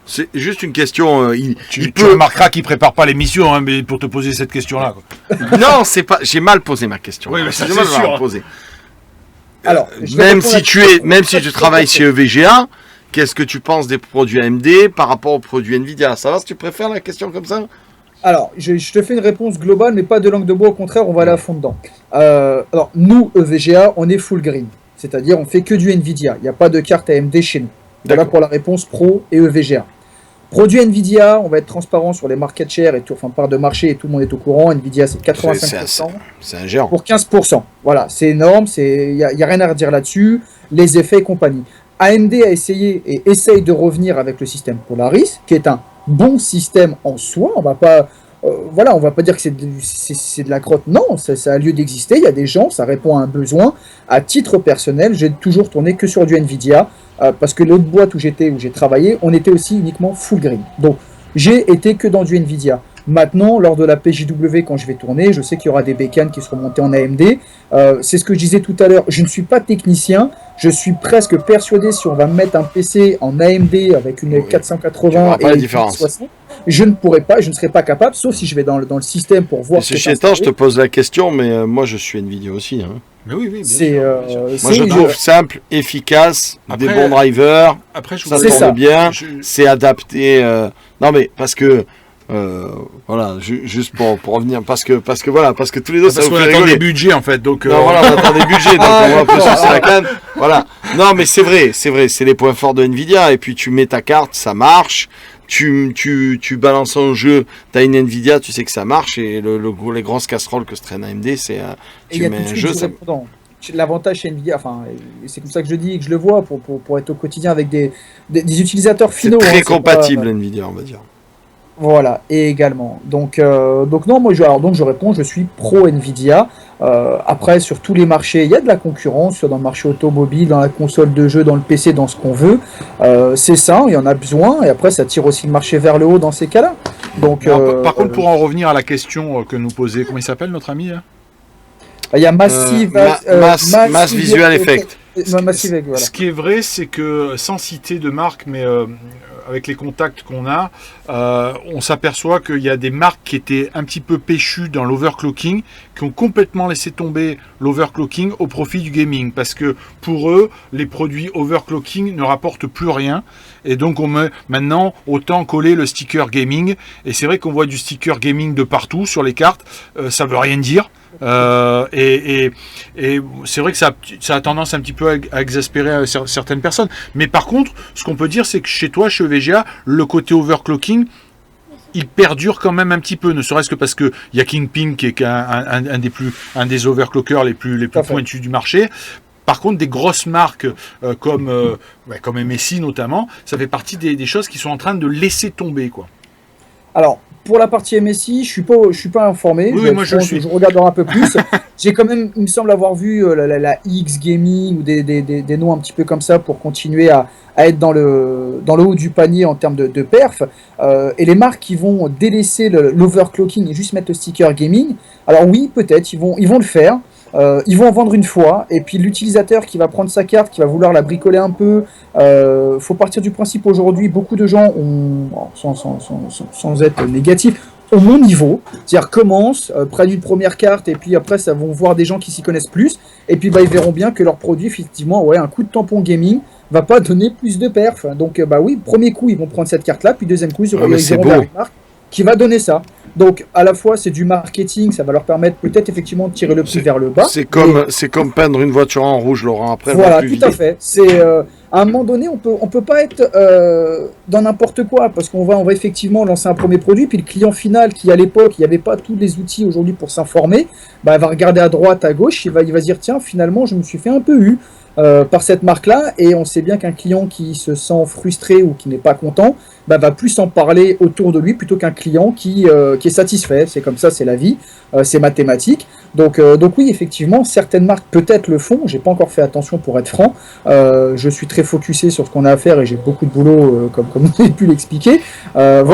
C'est juste une question. Tu remarqueras qu'il prépare pas l'émission, hein, mais pour te poser cette question-là. Non, c'est pas. J'ai mal posé ma question. Oui, mais ça, j'ai c'est sûr. mal posé. Alors, même si tu travailles chez EVGA, qu'est-ce que tu penses des produits AMD par rapport aux produits Nvidia? Ça va si tu préfères la question comme ça? Alors, je te fais une réponse globale, mais pas de langue de bois, au contraire, on va aller à fond dedans. Alors, nous, EVGA, on est full green, c'est-à-dire on fait que du Nvidia, il n'y a pas de carte AMD chez nous. Voilà pour la réponse Pro et EVGA. Produit Nvidia, on va être transparent sur les market share et tout, enfin part de marché et tout le monde est au courant. Nvidia c'est 85%. C'est un géant. Pour 15%. Voilà, c'est énorme, il n'y a rien à redire là-dessus. Les effets et compagnie. AMD a essayé et essaye de revenir avec le système Polaris, qui est un bon système en soi. On va pas, on va pas dire que c'est de la crotte. Non, ça a lieu d'exister. Il y a des gens, ça répond à un besoin. À titre personnel, j'ai toujours tourné que sur du Nvidia, parce que l'autre boîte où j'ai travaillé, on était aussi uniquement full green. Donc, j'ai été que dans du Nvidia. Maintenant, lors de la PJW, quand je vais tourner, je sais qu'il y aura des bécanes qui seront montées en AMD. C'est ce que je disais tout à l'heure. Je ne suis pas technicien. Je suis presque persuadé si on va mettre un PC en AMD avec une 480 et une 60, je ne pourrais pas, je ne serais pas capable, sauf si je vais dans le système pour voir. Ceci étant, je te pose la question, mais moi je suis Nvidia aussi. Hein. Mais oui, bien sûr. Moi je trouve simple, efficace, des bons drivers, ça tourne bien, c'est adapté. Non mais parce que voilà, juste pour revenir, parce que tous les deux ça vous fait rigoler. Des budgets en fait, donc. Non, voilà, on attend des budgets, donc on va un peu sur la canne. Voilà. Non, mais c'est vrai, c'est les points forts de Nvidia. Et puis tu mets ta carte, ça marche. Tu balances un jeu, t'as une Nvidia, tu sais que ça marche. Et les grosses casseroles que se traîne AMD, c'est tu mets un jeu. L'avantage chez Nvidia, enfin, c'est comme ça que je dis et que je le vois pour être au quotidien avec des utilisateurs finaux. C'est très compatible Nvidia, on va dire. Voilà, et également. Donc non, moi je réponds, je suis pro Nvidia. Après, sur tous les marchés, il y a de la concurrence, soit dans le marché automobile, dans la console de jeu, dans le PC, dans ce qu'on veut. C'est ça, il y en a besoin, et après ça tire aussi le marché vers le haut dans ces cas-là. Donc, par contre, pour en revenir à la question que nous posait, comment il s'appelle notre ami là? Il y a Massive Visual Effect. Voilà. Ce qui est vrai, c'est que sans citer de marque, mais avec les contacts qu'on a, on s'aperçoit qu'il y a des marques qui étaient un petit peu péchues dans l'overclocking, qui ont complètement laissé tomber l'overclocking au profit du gaming, parce que pour eux, les produits overclocking ne rapportent plus rien, et donc on met maintenant autant coller le sticker gaming, et c'est vrai qu'on voit du sticker gaming de partout sur les cartes, ça veut rien dire. Et c'est vrai que ça a tendance un petit peu à exaspérer certaines personnes. Mais par contre, ce qu'on peut dire, c'est que chez toi, chez EVGA, le côté overclocking, il perdure quand même un petit peu, ne serait-ce que parce que il y a Kingpin qui est un des overclockers les plus pointus du marché. Par contre, des grosses marques comme MSI notamment, ça fait partie des choses qui sont en train de laisser tomber, quoi. Alors, pour la partie MSI, je suis pas informé. Oui, moi je suis. Je regarderai un peu plus. J'ai quand même, il me semble avoir vu la X Gaming ou des noms un petit peu comme ça pour continuer à être dans le haut du panier en termes de perf. Et les marques qui vont délaisser l'overclocking et juste mettre le sticker gaming, alors oui, peut-être, ils vont le faire. Ils vont en vendre une fois, et puis l'utilisateur qui va prendre sa carte, qui va vouloir la bricoler un peu, faut partir du principe aujourd'hui, beaucoup de gens ont, sans être négatif, au mon niveau, c'est-à-dire commencent, prennent une première carte, et puis après ça vont voir des gens qui s'y connaissent plus, et puis ils verront bien que leur produit, effectivement, un coup de tampon gaming va pas donner plus de perf. Donc oui, premier coup ils vont prendre cette carte-là, puis deuxième coup ils iront vers une marque qui va donner ça. Donc, à la fois, c'est du marketing, ça va leur permettre peut-être effectivement de tirer le prix vers le bas. C'est comme peindre une voiture en rouge, Laurent. Après, voilà, tout à fait. C'est à un moment donné, on peut pas être dans n'importe quoi, parce qu'on va effectivement lancer un premier produit, puis le client final qui à l'époque, il n'y avait pas tous les outils aujourd'hui pour s'informer, va regarder à droite, à gauche, il va se dire tiens, finalement, je me suis fait un peu eu par cette marque-là, et on sait bien qu'un client qui se sent frustré ou qui n'est pas content, va plus en parler autour de lui plutôt qu'un client qui est satisfait. C'est comme ça, c'est la vie, c'est mathématique. Donc oui, effectivement, certaines marques peut-être le font. J'ai pas encore fait attention pour être franc. Je suis très focusé sur ce qu'on a à faire et j'ai beaucoup de boulot, comme vous avez pu l'expliquer. Voilà.